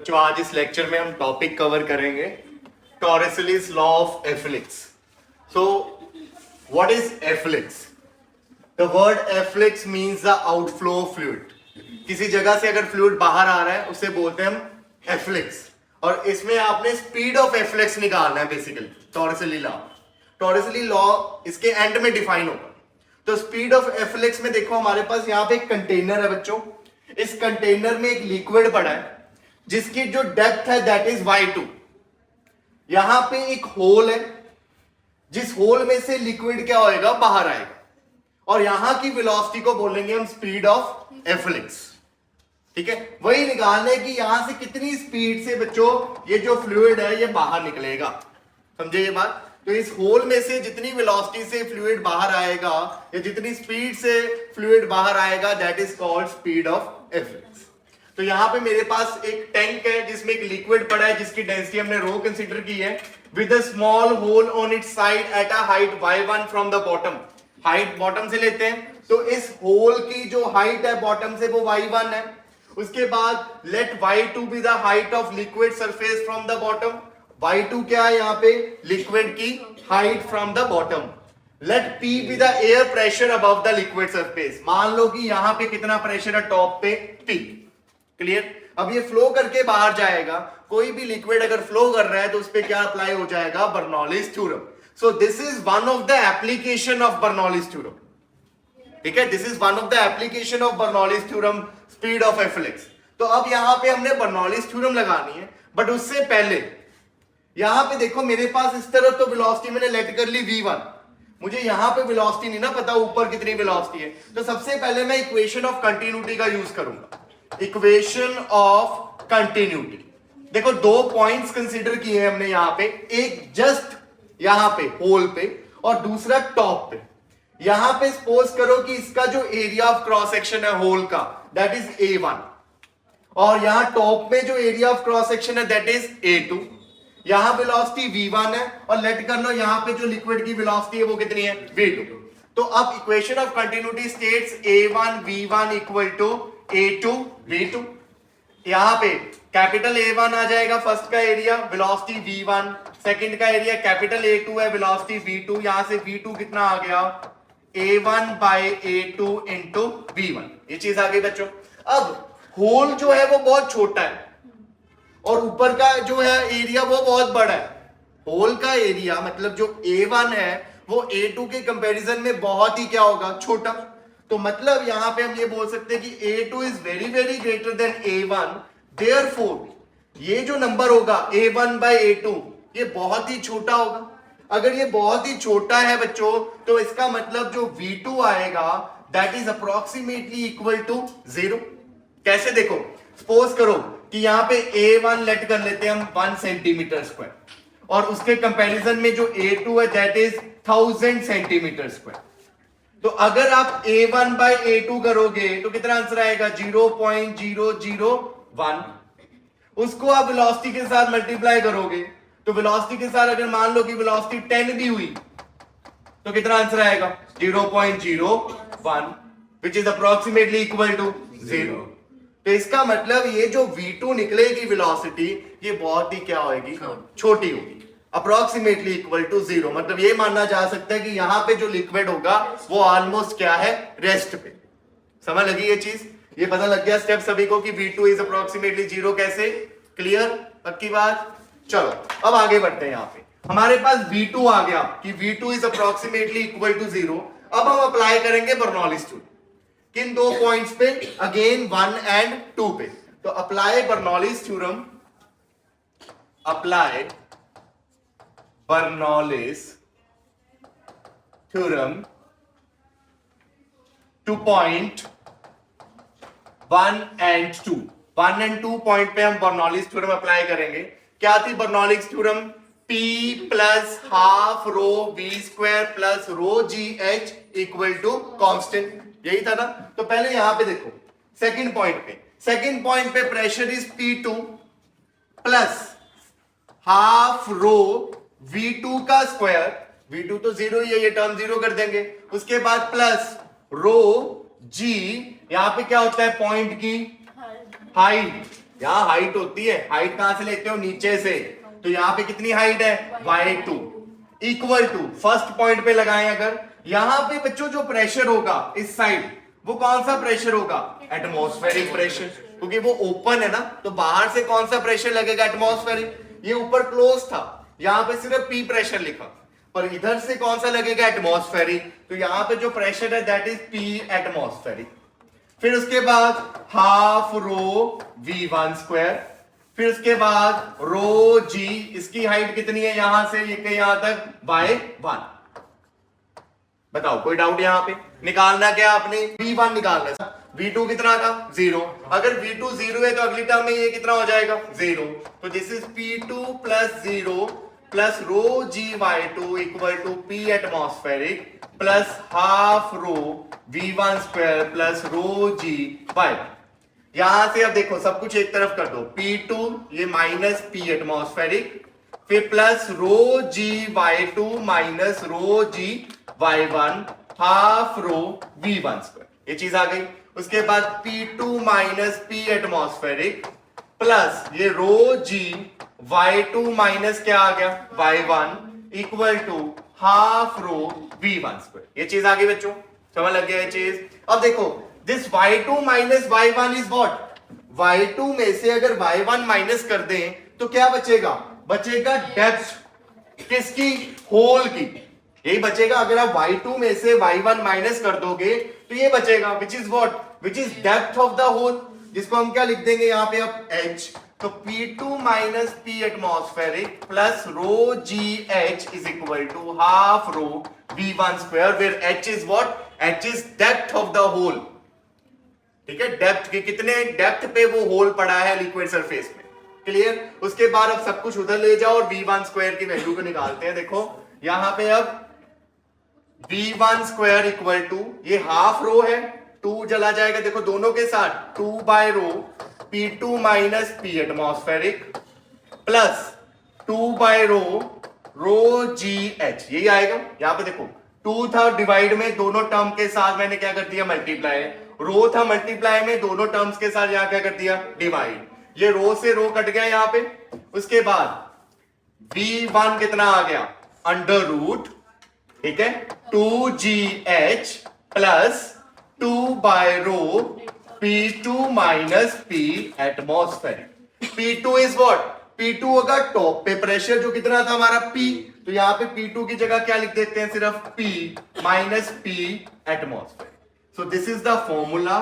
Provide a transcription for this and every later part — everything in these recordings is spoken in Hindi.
बच्चों आज इस लेक्चर में हम टॉपिक कवर करेंगे Torricelli's law of efflux. So what is efflux? The word efflux means the outflow of fluid. किसी जगह से अगर फ्लूइड बाहर आ रहा है उसे बोलते हैं हम एफ्लिक्स, और इसमें आपने स्पीड ऑफ एफ्लिक्स निकालना है बेसिकली। टॉरेसिली लॉ इसके एंड में डिफाइन होगा। तो स्पीड ऑफ एफ्लिक्स में देखो हमारे पास यहाँ पे एक कंटेनर है बच्चों। इस कंटेनर में एक लिक्विड पड़ा है जिसकी जो डेप्थ है दैट इज y2। यहां पे एक होल है जिस होल में से लिक्विड क्या होएगा, बाहर आएगा, और यहां की वेलोसिटी को बोलेंगे हम स्पीड ऑफ एफ्लिक्स। ठीक है, वही निकालना है कि यहां से कितनी स्पीड से बच्चों ये जो फ्लूइड है ये बाहर निकलेगा। समझे ये बात? तो इस होल में से जितनी वेलोसिटी से फ्लूइड बाहर आएगा या जितनी स्पीड से फ्लूइड बाहर आएगा that is called speed of efflux. तो यहां पे मेरे पास एक टैंक है जिसमें एक लिक्विड पड़ा है जिसकी डेंसिटी हमने रो कंसीडर की है with a small hole on its side at a height y1 from the bottom. Height bottom से लेते हैं, तो इस होल की जो हाइट है बॉटम से वो y1 है। उसके बाद let y2 be the height of liquid surface from the bottom. y2 क्या है यहाँ पे? लिक्विड की height from the bottom. Let p be the air pressure above the liquid surface. मान लो कि यहां पे कितना प्रेशर है टॉप पे? p। क्लियर? अब ये फ्लो करके बाहर जाएगा। कोई भी लिक्विड अगर फ्लो कर रहा है तो उस पे क्या अप्लाई हो जाएगा? Bernoulli's theorem. So this is one of the application of Bernoulli's theorem. ठीक है, this is one of the application of Bernoulli's theorem, speed of efflux. तो अब यहां पे हमने बर्नौलीज थ्योरम लगानी है, बट उससे पहले यहां पे देखो मेरे पास इस तरफ तो वेलोसिटी मैंने लेट कर ली v1। मुझे यहां पे वेलोसिटी नहीं ना पता ऊपर कितनी वेलोसिटी है, तो सबसे पहले मैं इक्वेशन ऑफ कंटिन्यूटी का यूज करूंगा। Equation of continuity. देखो दो पॉइंट्स कंसीडर किए हैं हमने यहां पे, एक जस्ट यहां पे होल पे और दूसरा टॉप पे। यहां पे सपोज करो कि इसका जो एरिया ऑफ क्रॉस सेक्शन है होल का दैट इज a1, और यहां टॉप में जो एरिया ऑफ क्रॉस सेक्शन है दैट इज a2। यहां वेलोसिटी v1 है और लेट कर लो यहां पे जो लिक्विड की वेलोसिटी है वो कितनी है? v2। तो अब equation of continuity states a1 v1 equal to a2 v2। यहां पे कैपिटल A1 आ जाएगा फर्स्ट का एरिया, वेलोसिटी v1। सेकंड का एरिया कैपिटल A2 है, वेलोसिटी v2। यहां से v2 कितना आ गया? a1 bye a2 into v1। ये चीज आ गई बच्चों। अब होल जो है वो बहुत छोटा है और ऊपर का जो है एरिया वो बहुत बड़ा है। होल का एरिया मतलब जो A1 है वो A2 के कंपैरिजन में बहुत ही क्या होगा? छोटा। तो मतलब यहां पे हम ये बोल सकते हैं कि A2 is very very greater than A1, therefore ये जो नंबर होगा A1 बाय A2 ये बहुत ही छोटा होगा। अगर ये बहुत ही छोटा है बच्चों तो इसका मतलब जो V2 आएगा that is approximately equal to 0। कैसे? देखो सपोज करो कि यहां पे A1 लेट कर लेते हैं हम 1 सेंटीमीटर स्क्वायर, और उसके कंपैरिजन में जो A2 है दैट इज 1000 सेंटीमीटर स्क्वायर। तो अगर आप A1 बाय A2 करोगे तो कितना आंसर आएगा? 0.001। उसको आप वेलोसिटी के साथ मल्टीप्लाई करोगे तो वेलोसिटी के साथ अगर मान लो कि वेलोसिटी 10 भी हुई तो कितना आंसर आएगा? 0.01 which is approximately equal to 0। तो इसका मतलब ये जो v2 निकलेगी वेलोसिटी ये बहुत ही क्या होगी? छोटी होगी, अप्रोक्सीमेटली इक्वल टू 0। मतलब ये मानना जा सकता है कि यहां पे जो लिक्विड होगा वो ऑलमोस्ट क्या है? रेस्ट पे। समझ लगी ये चीज? ये पता लग गया स्टेप सभी को कि v2 इज अप्रोक्सीमेटली 0 कैसे? क्लियर? पक्की बात? चलो अब आगे बढ़ते हैं। यहां पे हमारे पास v2 आ गया कि v2 is approximately equal to 0। अब हम अप्लाई करेंगे बर्नौलीज थ्योरम। किन दो पॉइंट्स पे? अगेन 1 एंड 2 पे। तो apply Bernoulli's theorem, apply Bernoulli's theorem to point 1 and 2। 1 and 2 point पे हम बर्नौलीज थ्योरम अप्लाई करेंगे। क्या थी Bernoulli's theorem? P plus half rho v square plus rho g h equal to constant. यही था ना? तो पहले यहां पे देखो सेकंड पॉइंट पे pressure is P2 plus half rho V2 का स्क्वायर। V2 तो 0 ही है, ये टर्म 0 कर देंगे। उसके बाद प्लस रो G, यहां पे क्या होता है? पॉइंट की हाइट यहाँ हाइट होती है, हाइट कहां से लेते हो, नीचे से, तो यहाँ पे कितनी हाइट है, y2 equal to, first point पे लगाएं अगर, यहां पे बच्चों जो प्रेशर होगा इस साइड, वो कौन सा प्रेशर होगा, एटमॉस्फेरिक प्रेशर, क्योंकि वो ओपन है ना, तो बाहर से कौन सा प्रेशर लगेगा, एटमॉस्फेरिक, ये ऊपर क्लोज था, यहां पे सिर्फ पी प्रेशर लिखा, पर इधर से कौन सा लगेगा, एटमॉस्फेरिक, तो यहां पे जो प्रेशर है दैट इज पी एटमॉस्फेरिक। फिर उसके बाद हाफ रो v1 स्क्वायर, फिर उसके बाद रो जी, इसकी हाइट कितनी है यहां से यहां तक, y1। बताओ कोई डाउट यहां पे, निकालना क्या आपने, v1 निकालना है, v2 कितना था, 0, अगर v2 0 है तो अगली टर्म में ये कितना हो जाएगा, 0, तो this is p2 plus 0 plus rho g y2 equal to p atmospheric plus half rho v1 square plus rho g y। यहां से अब देखो सब कुछ एक तरफ कर दो, p2 ये माइनस p एटमॉस्फेरिक, फिर plus rho g y2 minus rho जी y1 half rho v1 square, ये चीज आ गई। उसके बाद p2 minus p atmospheric plus ये रो जी y2 माइनस क्या आ गया, y1 equal to half rho v1 square, ये चीज आ गई बच्चों, समझ लग गया ये चीज। अब देखो this y2 minus y1 is what, y2 में से अगर y1 माइनस कर दें तो क्या बचेगा, बचेगा डेप्थ किसकी, होल की, यही बचेगा। अगर आप y2 में से y1 माइनस कर दोगे तो ये बचेगा, which is what, which is depth of the hole, जिसको हम क्या लिख देंगे यहां पे अब h, तो p2 minus p atmospheric plus rho g h is equal to half rho v1 square, where h is what, h is depth of the hole, ठीक है, डेप्थ की, कितने डेप्थ पे वो होल पड़ा है लिक्विड सरफेस में, क्लियर। उसके बाद अब सब कुछ उधर ले जाओ और v1 स्क्वायर की वैल्यू को निकालते हैं। देखो यहां पे अब v1 स्क्वायर इक्वल टू, ये हाफ रो है, 2 चला जाएगा देखो दोनों के साथ, 2 by rho p2 minus p atmospheric plus 2 by rho g h, यही आएगा। यहां पे देखो 2 था डिवाइड में, दोनों टर्म के साथ मैंने क्या कर दिया, मल्टीप्लाई, रो था मल्टीप्लाई में, दोनों टर्म्स के साथ यहां क्या कर दिया, डिवाइड, ये रो से रो कट गया यहां पे। उसके बाद v1 कितना आ गया, अंडर रूट, ठीक है, 2gh plus 2 by rho p2 minus p atmospheric. p2 is what, p2 होगा टॉप पे प्रेशर जो कितना था हमारा p, तो यहां पे p2 की जगह क्या लिख देते हैं, सिर्फ p minus p atmospheric. So this is the formula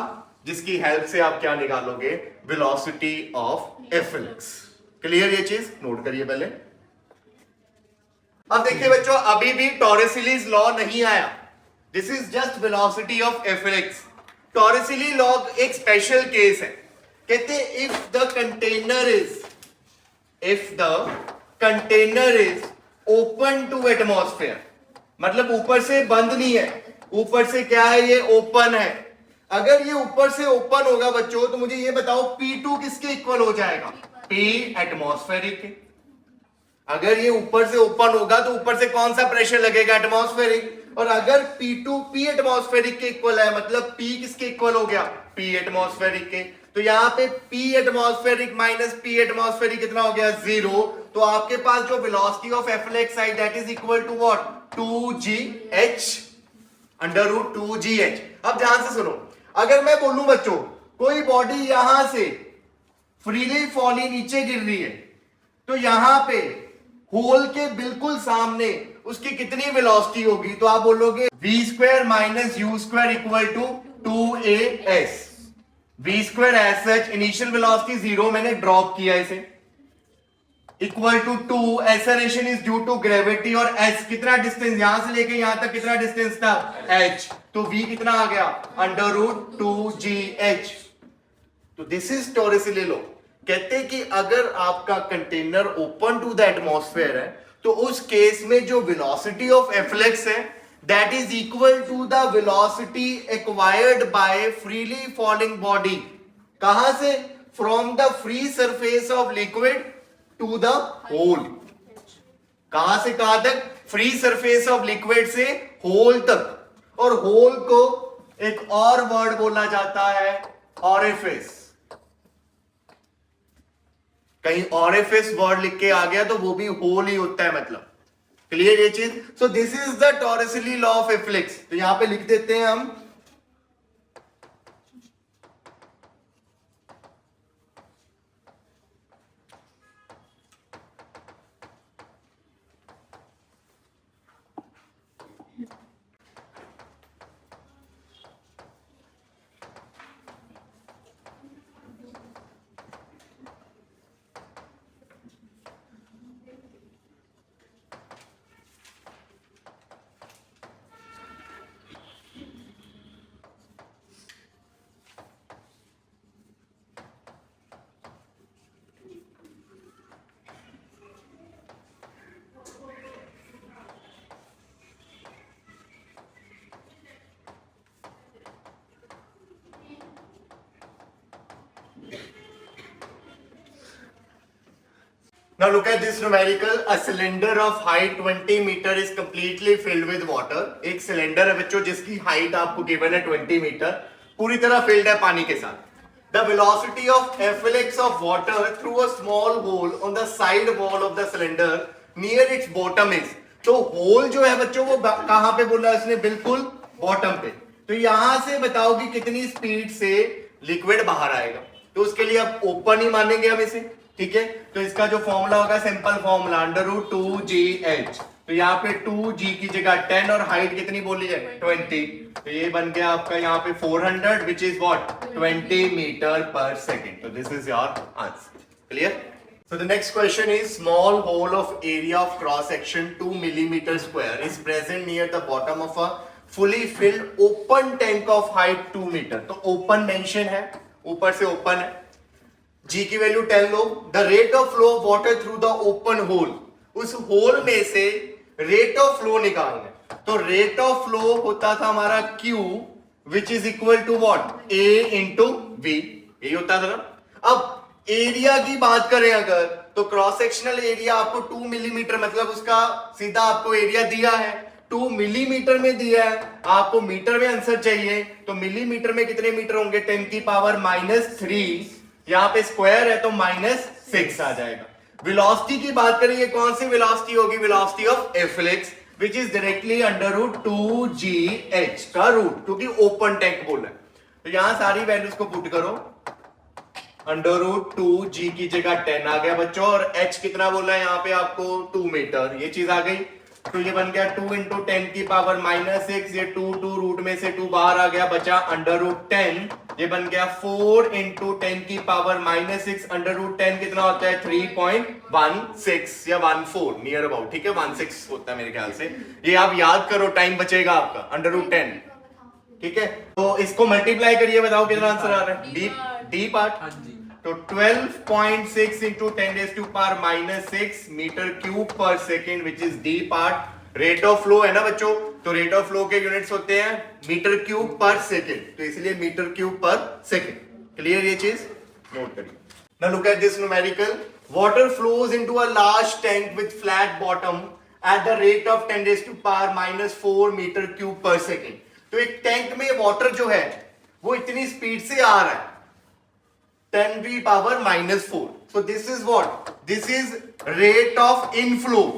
जिसकी हेल्प से आप क्या निकालोगे, वेलोसिटी ऑफ एफ्लिक्स। क्लियर, ये चीज नोट करिए पहले। अब देखिए बच्चों, अभी भी टॉरेसिलीज लॉ नहीं आया, this is just velocity of efflux. Torricelli law एक स्पेशल केस है, कहते हैं if the container is open to atmosphere, मतलब ऊपर से बंद नहीं है, ऊपर से क्या है, ये ओपन है। अगर ये ऊपर से ओपन होगा बच्चों तो मुझे ये बताओ P2 किसके इक्वल हो जाएगा, P एटमॉस्फेरिक के। अगर ये ऊपर से ओपन होगा तो ऊपर से कौन सा प्रेशर लगेगा, एटमॉस्फेरिक, और अगर P2 P एटमॉस्फेरिक के इक्वल है, मतलब P किसके इक्वल हो गया, P एटमॉस्फेरिक के, तो यहां पे P atmospheric minus P atmospheric कितना हो गया, 0, तो आपके पास जो वेलोसिटी ऑफ एफ्लिक्स आई that is equal to what, 2gh under root 2gh। अब ध्यान से सुनो, अगर मैं बोलूं बच्चों कोई बॉडी यहां से फ्रीली फॉली नीचे गिर रही है, तो यहां पे होल के बिल्कुल सामने उसकी कितनी वेलोसिटी होगी, तो आप बोलोगे v square minus u square equal to 2as। v square as such initial velocity 0, मैंने ड्रॉप किया इसे, equal to 2, acceleration is due to gravity, और h कितना डिस्टेंस, यहां से लेके यहां तक कितना डिस्टेंस था, h, तो v कितना आ गया, अंडर रूट 2gh। तो दिस इज टॉरेसिली लॉ। कहते हैं कि अगर आपका container open to the atmosphere है तो उस केस में जो वेलोसिटी ऑफ एफ्लिक्स है that is equal to the velocity acquired by freely falling body. कहां से, from the free surface of liquid to the hole. कहां से कहां तक, फ्री सरफेस ऑफ लिक्विड से होल तक, और होल को एक और वर्ड बोला जाता है ऑरिफिस। कहीं ऑरिफिस वर्ड लिख के आ गया तो वो भी होल ही होता है मतलब। क्लियर ये चीज? So this is the Torricelli law of efflux. तो यहां पे लिख देते हैं हम Now look at this numerical. A cylinder of height 20 meter is completely filled with water. एक सिलेंडर है बच्चों जिसकी हाइट आपको गिवन है 20 मीटर, पूरी तरह फिल्ड है पानी के साथ. The velocity of efflux of water through a small hole on the side wall of the cylinder near its bottom is. तो होल जो है बच्चों वो कहां पे बोला है इसने? बिल्कुल बॉटम पे. तो यहां से बताओ कि कितनी स्पीड से लिक्विड बाहर आएगा. तो उसके लिए अब ओपन ही मानेंगे हम इसे. ठीक है, तो इसका जो फॉर्मूला होगा सिंपल फॉर्मूला √2gh. तो यहाँ पे 2g की जगह 10 और हाइट कितनी बोली है? 20. तो ये बन गया आपका यहाँ पे 400 विच is what? 20 metre per second. तो this is your answer. Clear? So the next question is small hole of area of cross section 2 millimeter square is present near the bottom of a fully filled open tank of height 2 meter. तो open mention है, ऊपर से open है. G की value 10 low. The rate of flow of water through the open hole. उस होल में से रेट ऑफ फ्लो निकालना है. तो रेट ऑफ फ्लो होता था हमारा Q which is equal to what? A into V. यही होता था ना. अब एरिया की बात करें अगर, तो क्रॉस सेक्शनल एरिया आपको 2 मिलीमीटर, मतलब उसका सीधा आपको एरिया दिया है 2 मिलीमीटर में दिया है. आपको मीटर में आंसर चाहिए, तो मिलीमीटर में कितने मीटर होंगे? 10 की पावर -3. यहां पे स्क्वायर है तो -6 आ जाएगा. वेलोसिटी की बात करें, ये कौन सी वेलोसिटी होगी? Velocity of efflux which is directly under root 2gh का रूट, क्योंकि ओपन टैंक बोला है. तो यहां सारी वैल्यूज को पुट करो. अंडर रूट 2g की जगह 10 आ गया बच्चों, और h कितना बोला है यहाँ पे आपको? 2 मीटर. ये चीज आ गई. तो ये बन गया 2 इंटू 10 की पावर -6. ये 2 रूट में से 2 बाहर आ गया, बचा अंडर रूट 10. ये बन गया 4 इंटू 10 की पावर -6. अंडर रूट 10 कितना होता है? 3.16 या 14 नियर अबाउट. ठीक है, 16 होता है मेरे ख्याल से. ये आप याद करो, टाइम बचेगा आपका. Under root 10. ठीक है, तो इसको मल्टीप्लाई करिए, बताओ कितना आंसर आ रहा है? D part. तो 12.6 into 10⁻⁻6 metre cube per second which is D part. Rate of flow है ना बच्चों, तो रेट ऑफ फ्लो के यूनिट्स होते हैं मीटर क्यूब पर सेकेंड, तो इसलिए metre cube per second. Clear ये चीज? नोट करिए. Now look at this numerical. Water flows into a large tank with flat bottom at the rate of 10⁻⁴ metre cube per second. तो एक टैंक में वाटर जो है वो इतनी स्पीड से आ रहा है 10⁻⁻4. So this is what? This is rate of inflow,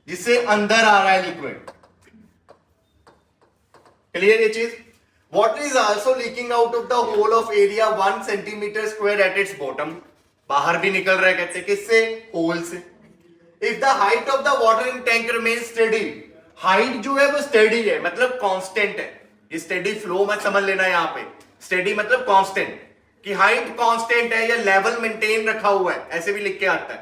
जिससे अंदर आ रहा है लिक्विड. क्लियर ये चीज? Water is also leaking out of the whole of area 1 centimeter square at its bottom. बाहर भी निकल रहा है, कहते हैं किससे? होल से. If the height of the water in tank remains steady, height जो है वो स्टेडी है, मतलब कांस्टेंट है. ये स्टेडी फ्लो मत समझ लेना यहां पे. स्टेडी मतलब कांस्टेंट, कि हाइट कांस्टेंट है या लेवल मेंटेन रखा हुआ है, ऐसे भी लिख के आता है.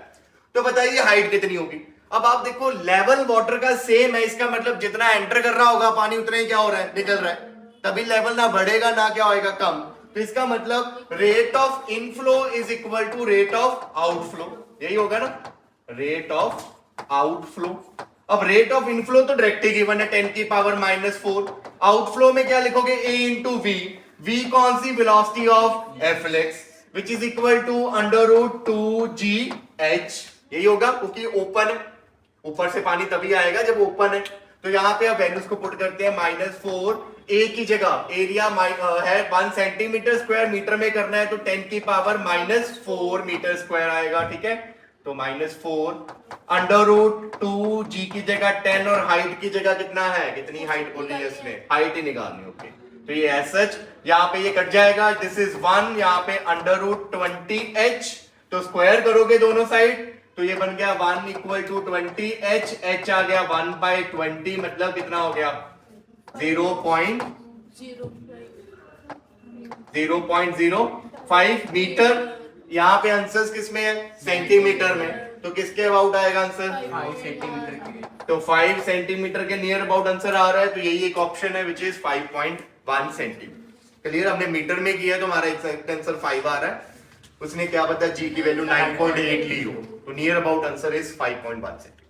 तो बताइए हाइट कितनी होगी? अब आप देखो लेवल वाटर का सेम है, इसका मतलब जितना एंटर कर रहा होगा पानी उतना ही क्या हो रहा है? निकल रहा है. तभी लेवल ना बढ़ेगा ना क्या होएगा? कम. तो इसका मतलब rate of inflow is equal to rate of outflow. यही होगा ना, रेट ऑफ आउटफ्लो. अब रेट ऑफ इनफ्लो तो डायरेक्ट ही गिवन है 10 की पावर -4. आउटफ्लो में क्या लिखोगे? A into V. V कौन सी? Velocity of efflux which is equal to under root 2gh. यही होगा क्योंकि ओपन है, ऊपर से पानी तभी आएगा जब ओपन है. तो यहाँ पे आप वैल्यूज को पुट करते हैं -4, ए की जगह एरिया है 1 सेंटीमीटर स्क्वायर, मीटर में करना है तो 10 की पावर -4 मीटर स्क्वायर आएगा, ठीक है। तो -4 √2 जी की जगह 10 और हाइट की जगह कितना है, कितनी हाइट बोली है इसने, हाइट ही निकालनी, ओके। तो ये एज सच यहाँ पे ये कट जाएगा, दिस इज 1, यहाँ पे √20h, तो स्क्वायर करोगे दोनों साइड तो ये बन गया 1 = 20h, h आ गया 1/20, मतलब कितना हो गया 0.05 मीटर। यहाँ पे आंसर किस में है, सेंटीमीटर में, तो किसके अबाउट आएगा आंसर, 5 सेंटीमीटर के। तो 5 सेंटीमीटर के नियर अबाउट आंसर आ रहा है, तो यही एक ऑप्शन है विच इज 5.1 सेंटीमीटर। क्लियर, हमने मीटर में किया तो हमारा एग्जैक्ट आंसर 5 आ रहा है, उसने क्या पता जी की वैल्यू 9.8 ली हो, तो near about answer is 5.1 centimetre.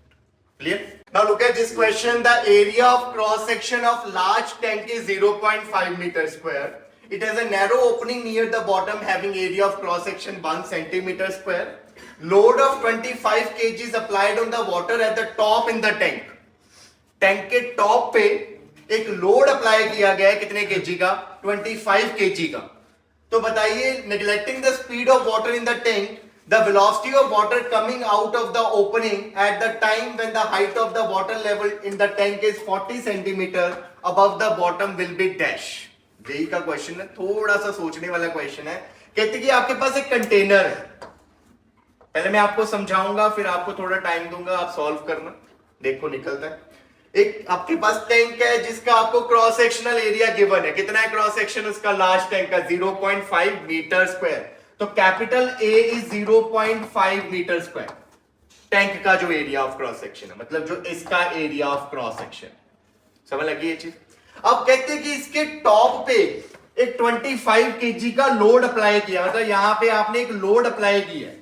Clear? Now look at this question. The area of cross section of large tank is 0.5 meter square. It has a narrow opening near the bottom having area of cross section 1 centimeter square. Load of 25 kg is applied on the water at the top in the tank. Tank के टॉप पे एक लोड अप्लाई किया गया है, कितने केजी का, 25 केजी का। तो बताइए, neglecting the speed of water in the tank, the velocity of water coming out of the opening at the time when the height of the water level in the tank is 40 centimeter above the bottom will be dash। यही का क्वेश्चन है, थोड़ा सा सोचने वाला क्वेश्चन है। कहते कि आपके पास एक कंटेनर है, पहले मैं आपको समझाऊंगा फिर आपको थोड़ा टाइम दूंगा, आप सॉल्व करना, देखो निकलता है। एक आपके पास टैंक है जिसका आपको क्रॉस सेक्शनल एरिया गिवन है, कितना है क्रॉस सेक्शन उसका, लार्ज टैंक का 0.5 मीटर स्क्वायर, तो capital A is 0.5 metre square, tank का जो एरिया ऑफ क्रॉस सेक्शन है, मतलब जो इसका एरिया ऑफ क्रॉस सेक्शन, समझ लगी ये चीज। अब कहते हैं कि इसके टॉप पे एक 25 केजी का लोड अप्लाई किया, मतलब यहां पे आपने एक लोड अप्लाई किया है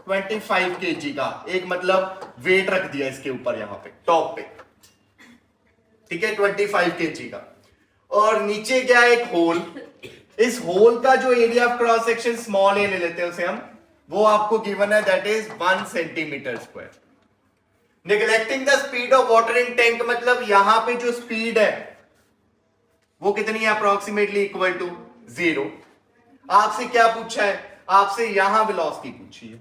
25 केजी का, एक मतलब वेट रख दिया इसके ऊपर यहां पे टॉप पे, ठीक है, 25 केजी का। और नीचे क्या है, एक होल, इस होल का जो area of cross section small a ले लेते हैं उसे हम, वो आपको गिवन है, that is 1 centimetre square. Neglecting the speed of water in tank, मतलब यहां पे जो स्पीड है वो कितनी है, अप्रोक्सीमेटली इक्वल टू 0। आपसे क्या पूछा है, आपसे यहां वेलोसिटी पूछी है,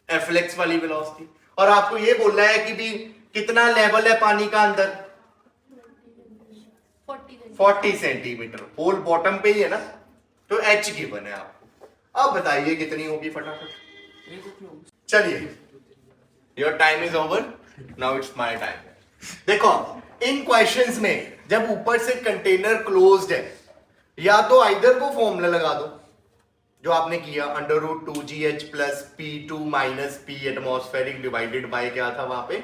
एफलेक्स वाली वेलोसिटी, और आपको ये बोल रहा है कि भी कितना लेवल है पानी का अंदर, 40 सेंटीमीटर, होल बॉटम पे ही है ना, तो एच गिवन है आपको। अब बताइए कितनी होगी फटाफट, चलिए, your time is over, now it's my time. देखो इन क्वेश्चंस में जब ऊपर से कंटेनर क्लोज्ड है, या तो आइदर वो फॉर्मूला लगा दो जो आपने किया, √2gh plus P2 minus P atmospheric divided by क्या था वहां पे,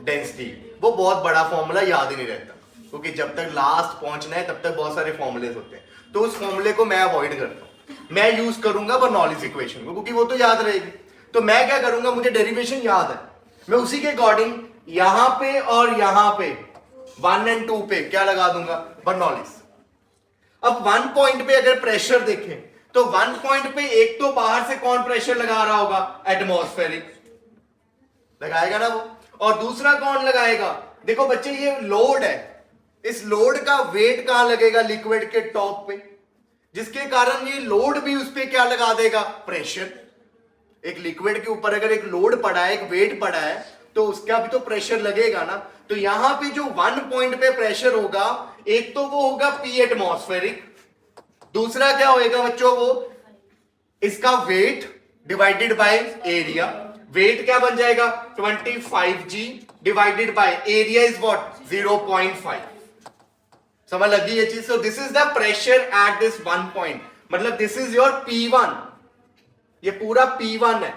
डेंसिटी। वो बहुत बड़ा फॉर्मूला याद ही नहीं रहता, क्योंकि जब तक लास्ट पहुंचना है तब तक बहुत सारे फॉर्मूले होते हैं, तो उस फॉर्मूले को मैं अवॉइड करता हूं, मैं यूज करूंगा बर्नौलीज इक्वेशन को, क्योंकि वो तो याद रहेगी। तो मैं क्या करूंगा, मुझे डेरिवेशन याद है, मैं उसी के अकॉर्डिंग यहां पे और यहां पे 1 और 2 पे क्या लगा दूंगा, बर्नौलीज। अब 1 पॉइंट पे अगर प्रेशर देखें तो 1 पॉइंट पे एक तो बाहर से कौन प्रेशर लगा रहा होगा, एटमॉस्फेरिक लगाएगा ना वो, और दूसरा कौन लगाएगा, देखो बच्चे ये लोड है, इस लोड का वेट कहां लगेगा, लिक्विड के टॉप पे, जिसके कारण ये लोड भी उस पे क्या लगा देगा, प्रेशर। एक लिक्विड के ऊपर अगर एक लोड पड़ा है, एक वेट पड़ा है, तो उसका भी तो प्रेशर लगेगा ना। तो यहां पे जो 1 पॉइंट पे प्रेशर होगा, एक तो वो होगा P एटमॉस्फेरिक, दूसरा क्या होएगा बच्चों, वो इसका weight divided by area, weight क्या बन जाएगा 25g divided by area is what 0.5। समझ लगी ये चीज। So this is the pressure at this 1 point, मतलब दिस इज योर P1, ये पूरा P1 है।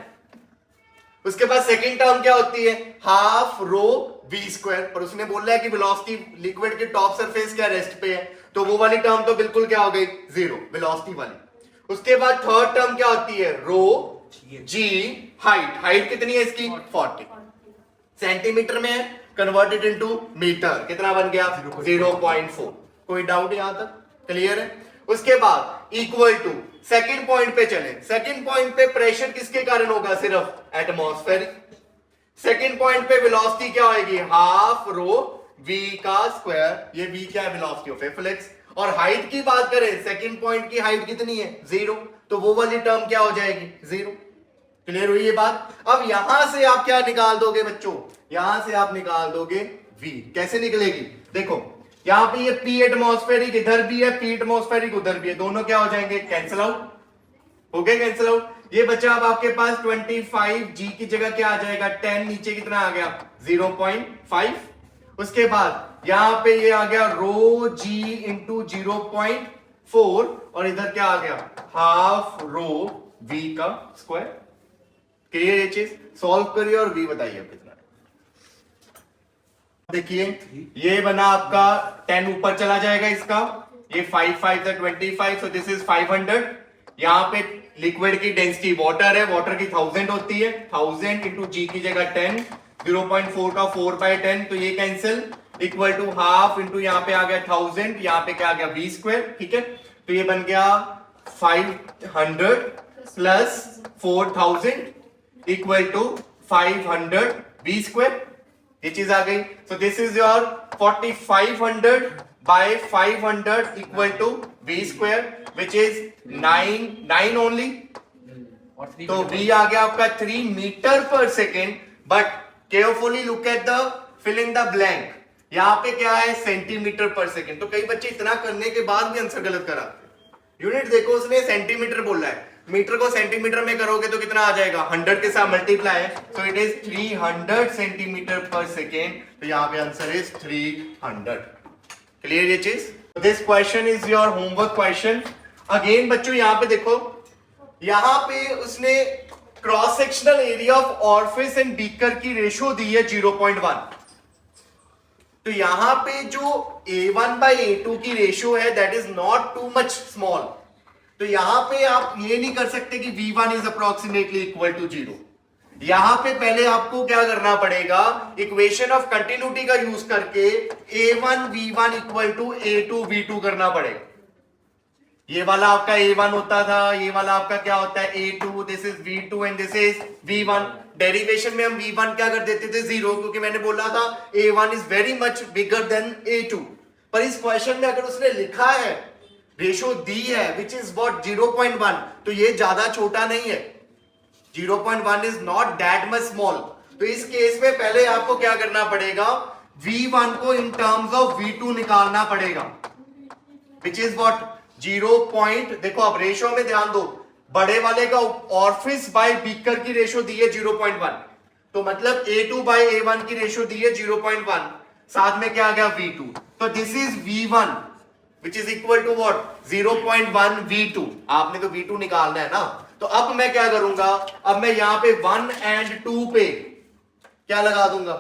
उसके बाद सेकेंड टर्म क्या होती है, हाफ रो v स्क्वायर, और उसने बोल रहा है कि वेलोसिटी लिक्विड के टॉप सरफेस क्या रेस्ट पे है, तो वो वाली टर्म तो बिल्कुल क्या हो गई, 0 वेलोसिटी वाली। उसके बाद थर्ड टर्म क्या होती है, रो जी हाइट, हाइट कितनी है इसकी 40 सेंटीमीटर में है, कन्वर्टेड इनटू मीटर, कितना बन गया 0.4। कोई डाउट यहां तक क्लियर है। उसके बाद इक्वल टू सेकंड पॉइंट पे चले, सेकंड पॉइंट पे प्रेशर किसके कारण होगा, सिर्फ एटमॉस्फेरिक, सेकंड पॉइंट पे वेलोसिटी क्या होगी, हाफ रो v का स्क्वायर, ये v क्या है, वेलोसिटी ऑफ एफ्लिक्स। और हाइट की बात करें, सेकंड पॉइंट की हाइट कितनी है, 0, तो वो वाली टर्म क्या हो जाएगी, 0। क्लियर हुई ये बात। अब यहां से आप क्या निकाल दोगे बच्चों, यहां से आप निकाल दोगे v, कैसे निकलेगी, देखो यहां पे ये p एटमॉस्फेरिक इधर भी है, p एटमॉस्फेरिक उधर भी है, दोनों क्या हो जाएंगे, कैंसिल आउट हो गए, कैंसिल आउट। ये बच्चा अब आपके पास 25 g की जगह क्या आ जाएगा, 10, नीचे कितना आ गया 0.5। उसके बाद यहां पे ये आ गया रो g इंटू 0.4 और इधर क्या आ गया, हाफ रो v का स्क्वायर। क्लियर ये चीज, सॉल्व करिए और v बताइए कितना। देखिए ये बना आपका 10, ऊपर चला जाएगा इसका, ये 5 5 25, सो दिस इज 500। यहां पे लिक्विड की डेंसिटी वाटर है, वाटर की 1000 होती है, 1000 इंटू जी की जगह 10, 0.4 का 4/10, तो ये cancel, equal to half into यहाँ पे आ गया 1000, यहाँ पे क्या आ गया v स्क्वायर, ठीक है। तो ये बन गया 500 plus 4000 equal to 500 v square, ये चीज आ गई। So this is your 4500 by 500 equal to v square which is 9 only, तो v आ गया आपका 3 metre per second. But carefully look at the fill in the blank, यहां पे क्या है, सेंटीमीटर पर सेकेंड। तो कई बच्चे इतना करने के बाद भी आंसर गलत कराते। यूनिट देखो, उसने सेंटीमीटर बोला है, मीटर को सेंटीमीटर में करोगे तो कितना आ जाएगा, 100 के साथ मल्टीप्लाई है, सो इट इज 300 सेंटीमीटर पर सेकेंड। तो यहां पे आंसर इज 300। क्लियर ये चीज। This question is your homework question. Again बच्चों यहां पे देखो, यहां पे उसने cross sectional area of orifice and beaker की रेशियो दी है 0.1। तो यहां पे जो A1 by A2 की रेशियो है that is not too much small, तो यहां पे आप ये नहीं कर सकते कि V1 is approximately equal to 0। यहां पे पहले आपको क्या करना पड़ेगा, इक्वेशन ऑफ कंटिन्यूटी का यूज करके A1 V1 equal to A2 V2 करना पड़ेगा। ये वाला आपका A1 होता था, ये वाला आपका क्या होता है A2, this is V2 and this is V1। Derivation में हम V1 क्या कर देते थे 0, क्योंकि मैंने बोला था A1 is very much bigger than A2। पर इस क्वेश्चन में अगर उसने लिखा है, रेशियो दी है विच इज व्हाट 0.1, तो ये ज्यादा छोटा नहीं है, 0.1 is not that much small. तो इस केस में पहले आपको क्या करना पड़ेगा, V1 को इन टर्म्स ऑफ V2 निकालना पड़ेगा, विच इज व्हाट 0. देखो अब रेशियो में ध्यान दो, बड़े वाले का ऑरिफिस बाय बीकर की रेशियो दी है 0.1, तो मतलब A2 बाय A1 की रेशियो दी है 0.1, साथ में क्या आ गया V2, तो this is V1 which is equal to what 0.1 V2। आपने तो V2 निकालना है ना, तो अब मैं क्या करूंगा, अब मैं यहां पे 1 and 2 पे क्या लगा दूंगा,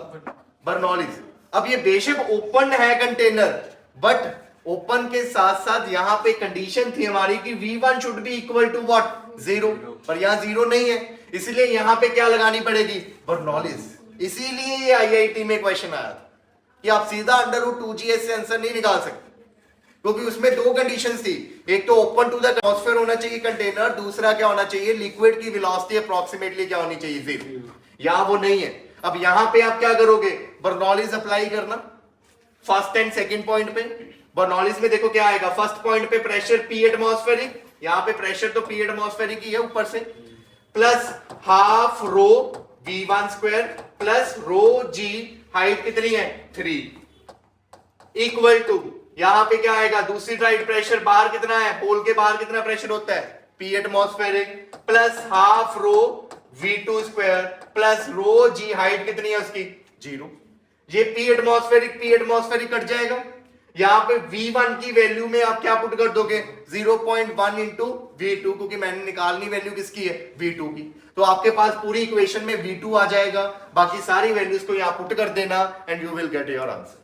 बर्नौलीज। अब ये बेशक ओपन है कंटेनर, बट ओपन के साथ साथ यहां पे कंडीशन थी हमारी कि V1 should be equal to what 0, पर यहां 0 नहीं है, इसलिए यहां पे क्या लगानी पड़ेगी, बर्नौलीज। इसीलिए ये IIT में क्वेश्चन आया था कि आप सीधा √2GS से आंसर नहीं निकाल सकते, क्योंकि उसमें दो कंडीशंस थी, एक तो ओपन टू द एटमॉस्फेयर होना चाहिए कंटेनर, दूसरा क्या होना चाहिए, लिक्विड की वेलोसिटी अप्रोक्सीमेटली क्या होनी चाहिए 0। यहां वो नहीं है। अब यहां पे आप क्या करोगे, बर्नौलीज अप्लाई करना फर्स्ट एंड सेकंड पॉइंट पे। बर्नौलीज में देखो क्या आएगा, फर्स्ट पॉइंट पे प्रेशर P एटमॉस्फेरिक, यहां पे प्रेशर तो P एटमॉस्फेरिक ही है ऊपर से, plus half rho V1 square plus रो G, हाइट कितनी है 3, इक्वल टू यहां पे क्या आएगा, दूसरी साइड प्रेशर बाहर कितना है, होल के बाहर कितना प्रेशर होता है P atmospheric, plus half rho V2 square plus रो G, हाइट कितनी है उसकी 0। ये P एटमॉस्फेरिक कट जाएगा, यहां पे V1 की वैल्यू में आप क्या पुट कर दोगे 0.1 इंटू V2, क्योंकि मैंने निकालनी वैल्यू किसकी है V2 की, तो आपके पास पूरी इक्वेशन में V2 आ जाएगा, बाकी सारी वैल्यूज को यहां पुट कर देना and you will get your answer.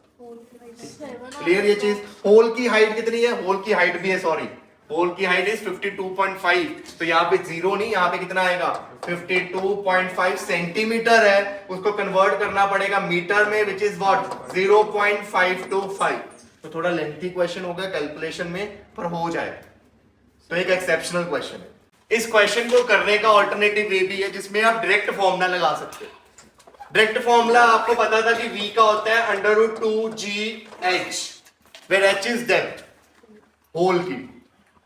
Clear ये चीज। होल की हाइट कितनी है, होल की हाइट भी है, सॉरी होल की हाइट इज 52.5, तो यहाँ पे 0 नहीं, यहाँ पे कितना आएगा 52.5 सेंटीमीटर है, उसको कन्वर्ट करना पड़ेगा मीटर में विच इज व्हाट 0.525। तो थोड़ा लेंथी क्वेश्चन होगा कैलकुलेशन में, पर हो जाएगा, तो एक एक्सेप्शनल क्वेश्चन है। इस क्वेश्चन को करने का ऑल्टरनेटिव वे भी है जिसमें आप डायरेक्ट फॉर्मूला लगा सकते हो। डायरेक्ट फॉर्मूला आपको पता था कि v का होता है √2gh, where h is depth hole की।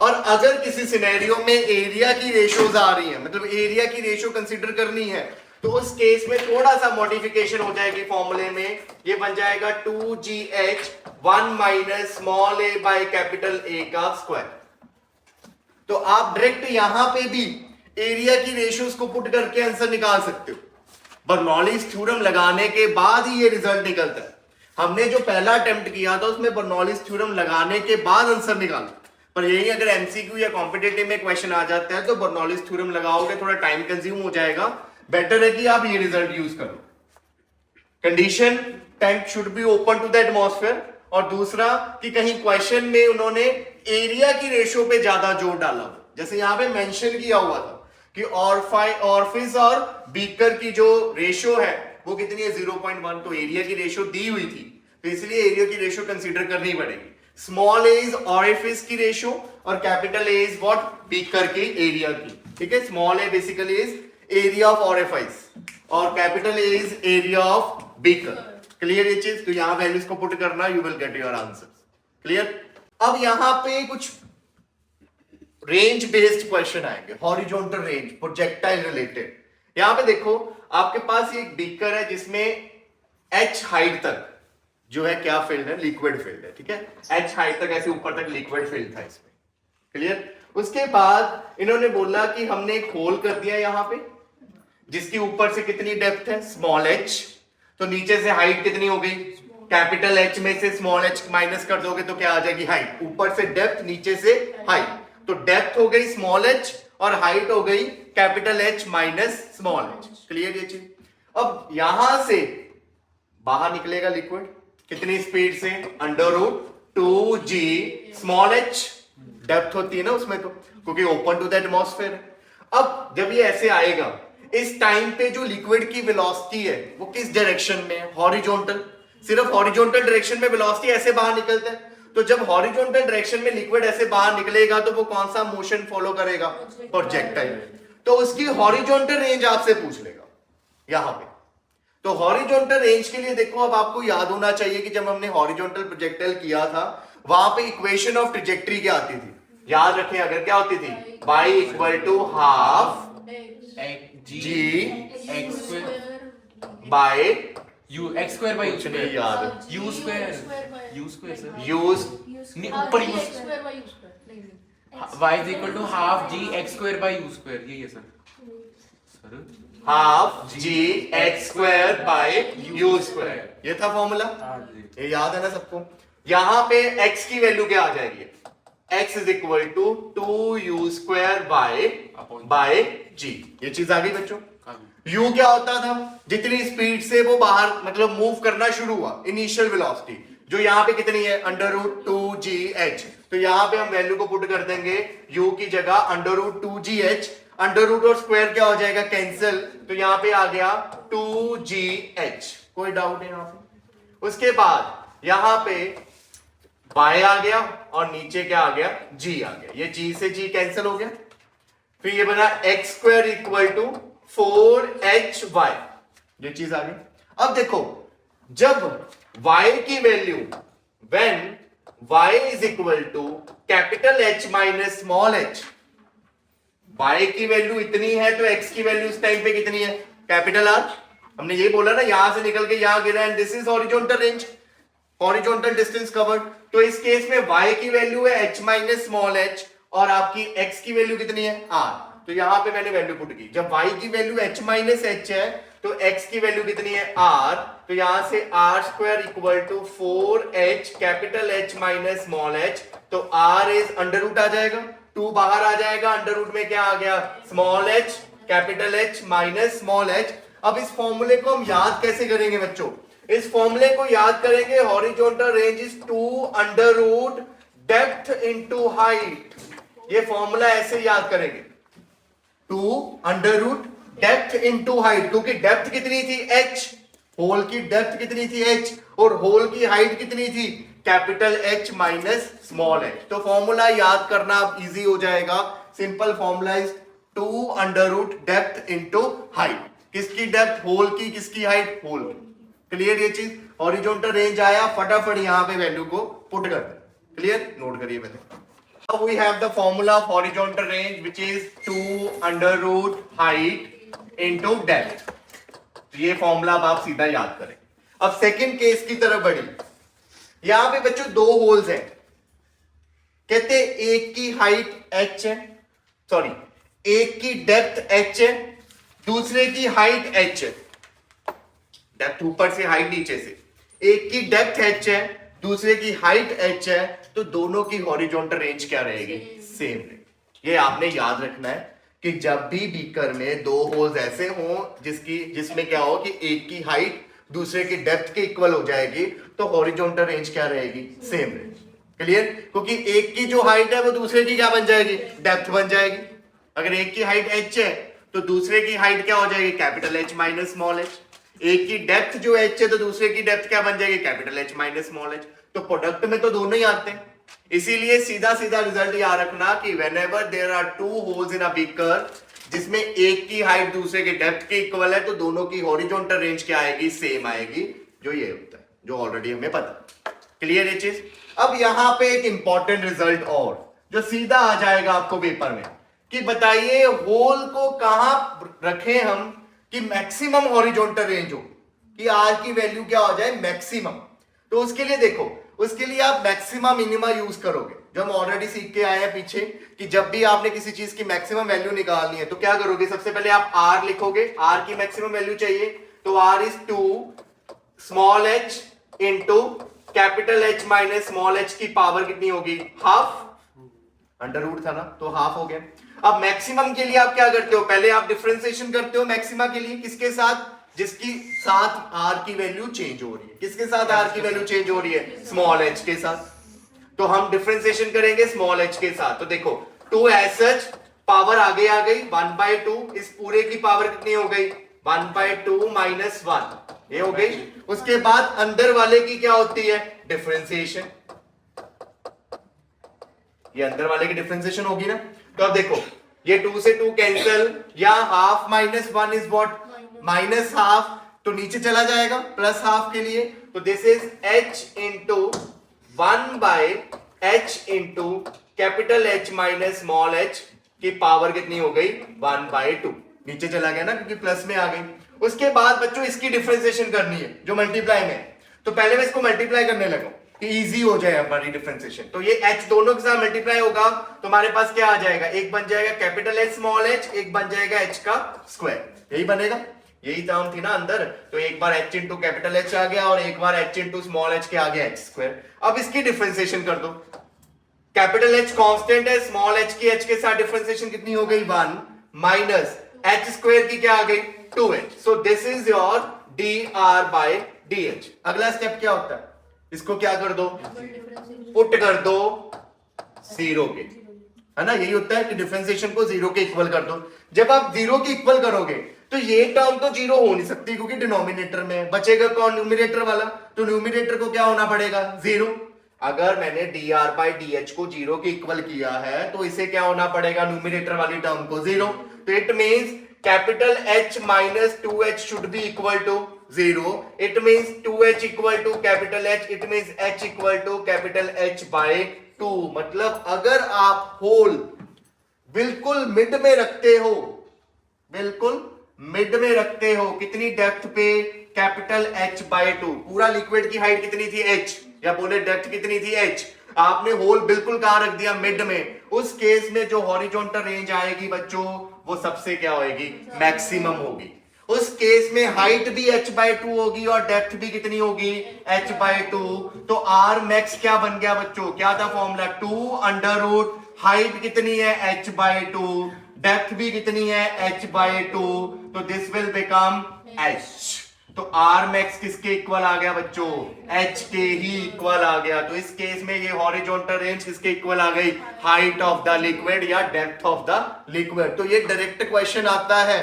और अगर किसी सिनेरियो में एरिया की रेशियोज आ रही है, मतलब एरिया की रेशियो कंसीडर करनी है, तो उस केस में थोड़ा सा मॉडिफिकेशन हो जाएगी फॉर्मूले में। ये बन जाएगा 2gh 1 minus small a by capital A का स्क्वायर। तो आप डायरेक्ट यहां पे भी एरिया की रेशियोज को पुट करके आंसर निकाल सकते हो। बर्नौलीज थ्योरम लगाने के बाद ही ये रिजल्ट निकलता है। हमने जो पहला अटेम्प्ट किया था उसमें बर्नौलीज थ्योरम लगाने के बाद आंसर निकाला, पर यही अगर एमसीक्यू या कॉम्पिटिटिव में क्वेश्चन आ जाता है तो बर्नौलीज थ्योरम लगाओगे, थोड़ा टाइम कंज्यूम हो जाएगा। बेटर है कि आप ये रिजल्ट यूज करो। Condition, tank should be open to the atmosphere, और दूसरा कि कहीं क्वेश्चन में उन्होंने एरिया की रेशियो पे ज्यादा जोर डाला हो, जैसे यहां पे मेंशन किया हुआ था कि ऑरफिस और बीकर की जो रेशियो है वो कितनी है 0.1, तो एरिया की रेशियो दी हुई थी, तो इसलिए एरिया की रेशियो कंसीडर करनी पड़ेगी। स्मॉल ए इज ऑरिफिस की रेशियो और capital A is what, beaker की एरिया की। ठीक है, small a basically is area of orifice और capital A is area of beaker. Clear ये चीज? तो यहां वैल्यूज को पुट करना, you will get your answer. Clear? अब यहां पे कुछ रेंज बेस्ड क्वेश्चन आएंगे, हॉरिजॉन्टल रेंज, प्रोजेक्टाइल रिलेटेड। यहां पे देखो आपके पास एक बीकर है जिसमें h हाइट तक जो है क्या फील्ड है, लिक्विड फील्ड है। ठीक है, h हाइट तक ऐसे ऊपर तक लिक्विड फील्ड था इसमें। क्लियर? उसके बाद इन्होंने बोला कि हमने एक होल कर दिया यहां पे जिसकी ऊपर से कितनी डेप्थ है, स्मॉल h, तो नीचे से हाइट कितनी हो गई, कैपिटल H में से स्मॉल h माइनस कर दोगे तो क्या आ जाएगी, हाइट। ऊपर से डेप्थ, नीचे से हाइट, तो डेप्थ हो गई स्मॉल h और हाइट हो गई capital H minus small h। Clear ये चीज? अब यहां से बाहर निकलेगा लिक्विड कितनी स्पीड से, √2g स्मॉल h, डेप्थ होती है ना उसमें तो, क्योंकि ओपन टू द एटमॉस्फेयर। अब जब ये ऐसे आएगा, इस टाइम पे जो लिक्विड की वेलोसिटी है वो किस डायरेक्शन में है, हॉरिजॉन्टल। सिर्फ हॉरिजॉन्टल डायरेक्शन में वेलोसिटी ऐसे बाहर निकलता है, तो जब हॉरिजॉन्टल डायरेक्शन में लिक्विड ऐसे बाहर निकलेगा तो वो कौन सा मोशन फॉलो करेगा, प्रोजेक्टाइल। तो उसकी हॉरिजॉन्टल रेंज आपसे पूछ लेगा यहां पे। तो हॉरिजॉन्टल रेंज के लिए देखो, अब आपको याद होना चाहिए कि जब हमने हॉरिजॉन्टल प्रोजेक्टाइल किया था वहां पे इक्वेशन ऑफ ट्रैजेक्टरी क्या आती थी, याद रखें अगर, क्या होती थी, y equal to half g x square by u x square by u square, याद u स्क्वायर सर, नहीं ऊपर u square y is equal to half g x square by u square, यही है sir half g x square by u square, ये था फॉर्मूला। ये याद है ना सबको? यहां पे x की वैल्यू क्या आ जाएगी, x is equal to 2u square by g। ये चीज आ गई बच्चों। u क्या होता था, जितनी स्पीड से वो बाहर मतलब मूव करना शुरू हुआ, इनिशियल वेलोसिटी, जो यहाँ पे कितनी है, √2gh। तो यहाँ पे हम वैल्यू को पुट कर देंगे u की जगह √2gh, अंडर रूट और स्क्वायर क्या हो जाएगा, कैंसिल, तो यहाँ पे आ गया 2gh। कोई डाउट है यहाँ पे? उसके बाद यहाँ पे y आ गया और नीचे क्या आ गया, g आ गया, ये g से g कैंसिल हो गया, फिर ये बना x square equal to 4hy, ये चीज आ गई। अब देखो, जब y की value, when y is equal to capital H minus small h, y की वैल्यू इतनी है तो x की वैल्यू इस टाइम पे कितनी है, कैपिटल R। हमने ये बोला ना, यहां से निकल के यहां गिरा, and this is horizontal range, horizontal distance covered. तो इस केस में y की वैल्यू है h माइनस स्मॉल h और आपकी x की वैल्यू कितनी है, R। तो यहां पे मैंने वैल्यू पुट की, जब y की वैल्यू h माइनस h है तो x की वैल्यू कितनी है, R। तो यहां से r square equal to 4h capital H minus small h, तो r इज अंडर रूट आ जाएगा, 2 बाहर आ जाएगा, अंडर रूट में क्या आ गया, small h capital H minus small h। अब इस फॉर्मूले को हम याद कैसे करेंगे बच्चों, इस फॉर्मूले को याद करेंगे, horizontal range is 2 under root depth into height. ये फॉर्मूला ऐसे याद करेंगे, 2 under root depth into height, क्योंकि डेप्थ कितनी थी, h, होल की डेप्थ कितनी थी, h, और होल की हाइट कितनी थी, capital H minus small h। तो फॉर्मूला याद करना अब इजी हो जाएगा, simple formula is 2 under root depth into height. किसकी डेप्थ होल की, किसकी हाइट होल की। क्लियर ये चीज। हॉरिजॉन्टल रेंज आया, फटाफट यहां पे वैल्यू को पुट कर दे। क्लियर, नोट करिए पहले। Now we have the formula of horizontal range which is 2 under root height into depth. तो ये फॉर्मूला अब आप सीधा याद करें। अब सेकंड केस की तरफ बढ़ी। यहां पे बच्चों दो होल्स हैं, कहते एक की हाइट h है, सॉरी एक की डेप्थ h है, दूसरे की हाइट h है। डेप्थ ऊपर से, हाइट नीचे से। एक की डेप्थ h है, दूसरे की हाइट h है, तो दोनों की हॉरिजॉन्टल रेंज क्या रहेगी? सेम रहेगी। ये आपने याद रखना है कि जब भी बीकर में दो होल्स ऐसे हों जिसमें क्या हो कि एक की हाइट दूसरे की डेप्थ के इक्वल हो जाएगी, तो हॉरिजॉन्टल रेंज क्या रहेगी? सेम रहेगी। क्लियर? क्योंकि एक की जो हाइट है वो दूसरे की क्या बन जाएगी? डेप्थ बन जाएगी। अगर एक की हाइट h है तो दूसरे की हाइट क्या हो जाएगी? Capital H minus small h। एक की डेप्थ जो h है तो दूसरे की डेप्थ क्या बन जाएगी? Capital H minus small h। तो प्रोडक्ट में तो दोनों ही आते हैं। इसीलिए सीधा सीधा रिजल्ट याद रखना कि whenever there are two holes in a beaker जिसमें एक की हाइट दूसरे के डेप्थ के इक्वल है, तो दोनों की हॉरिजॉन्टल रेंज क्या आएगी? सेम आएगी। जो ये होता है, जो ऑलरेडी हमें पता। क्लियर ये चीज। अब यहां पे एक इंपॉर्टेंट रिजल्ट और जो सीधा आ जाएगा आपको पेपर में, कि बताइए होल को कहां रखें हम कि मैक्सिमम हॉरिजॉन्टल रेंज हो, कि आर की वैल्यू क्या हो जाए? मैक्सिमम। तो उसके लिए देखो, उसके लिए आप मैक्सिमा मिनिमा यूज करोगे, जो हम ऑलरेडी सीख के आए हैं पीछे, कि जब भी आपने किसी चीज की मैक्सिमम वैल्यू निकालनी है तो क्या करोगे? सबसे पहले आप आर लिखोगे, आर की मैक्सिमम वैल्यू चाहिए, तो r is 2 small h into capital H minus small h की पावर कितनी होगी? हाफ। अंडर रूट था ना, तो हाफ हो गया। अब मैक्सिमम के लिए आप क्या करते हो? पहले आप डिफरेंशिएशन करते हो मैक्सिमा के लिए, किसके साथ? जिसकी साथ आर की वैल्यू चेंज हो रही है। किसके साथ आर की वैल्यू चेंज हो रही है? स्मॉल h के साथ। तो हम डिफरेंशिएशन करेंगे स्मॉल h के साथ। तो देखो 2 एज सच पावर आगे आ गई 1/2, इस पूरे की पावर कितनी हो गई? 1/2 माइनस 1, ये हो गई। उसके बाद अंदर वाले की क्या होती है? डिफरेंशिएशन। ये अंदर वाले की डिफरेंशिएशन होगी ना। तो अब देखो ये 2 से 2 कैंसिल, या half minus 1 is what? Minus half. तो नीचे चला जाएगा प्लस हाफ के लिए। तो this is h into 1/h into capital H minus small h की पावर कितनी हो गई? 1/2। नीचे चला गया ना, क्योंकि प्लस में आ गई। उसके बाद बच्चों इसकी डिफरेंशिएशन करनी है जो मल्टीप्लाई में। तो पहले मैं इसको मल्टीप्लाई करने लगा कि इजी हो जाए हमारी डिफरेंशिएशन। तो ये h दोनों के साथ मल्टीप्लाई होगा तो हमारे पास क्या आ जाएगा? एक बन जाएगा कैपिटल H स्मॉल h, एक बन जाएगा h का स्क्वायर। यही बनेगा, यही टर्म थी ना अंदर। तो एक बार h इंटू कैपिटल H आ गया और एक बार h इंटू स्मॉल h के आ गया h स्क्वायर। अब इसकी डिफरेंशिएशन कर दो। कैपिटल H कांस्टेंट है, स्मॉल h की h के साथ डिफरेंशिएशन कितनी हो गई? 1 माइनस h स्क्वायर की क्या आ गई? 2h। So this is your dr/dh। अगला स्टेप क्या होता है? इसको क्या कर दो? पुट कर दो 0 के, है ना। यही होता है कि डिफरेंशिएशन को 0 के इक्वल कर दो। जब आप 0 के इक्वल करोगे तो ये टर्म तो 0 हो नहीं सकती, क्योंकि डिनोमिनेटर में बचेगा कौन? न्यूमरेटर वाला। तो न्यूमरेटर को क्या होना पड़ेगा? 0। अगर मैंने dr/dh को 0 के इक्वल किया है तो इसे क्या होना पड़ेगा? न्यूमरेटर वाली टर्म को 0। तो it means capital H minus 2h should be equal to 0. It means 2h equal to capital H. It means h equal to capital H by 2। मतलब अगर आप होल बिल्कुल मिड में रखते हो, बिल्कुल मिड में रखते हो, कितनी डेप्थ पे? Capital H by 2। पूरा लिक्विड की हाइट कितनी थी? h, या बोले डेप्थ कितनी थी? h। आपने होल बिल्कुल कहां रख दिया? मिड में। उस केस में जो हॉरिजॉन्टल रेंज आएगी बच्चों, वो सबसे क्या होगी? मैक्सिमम होगी। उस केस में हाइट भी h/2 होगी और डेप्थ भी कितनी होगी? h/2। तो r मैक्स क्या बन गया बच्चों? क्या था फॉर्मूला? 2 अंडर रूट हाइट कितनी है? h/2, डेप्थ भी कितनी है? h/2। तो दिस विल बिकम h। तो r मैक्स किसके इक्वल आ गया बच्चों? h के ही इक्वल आ गया। तो इस केस में ये हॉरिजॉन्टल रेंज किसके इक्वल आ गई? हाइट ऑफ द लिक्विड या डेप्थ ऑफ द लिक्विड। तो ये डायरेक्ट क्वेश्चन आता है,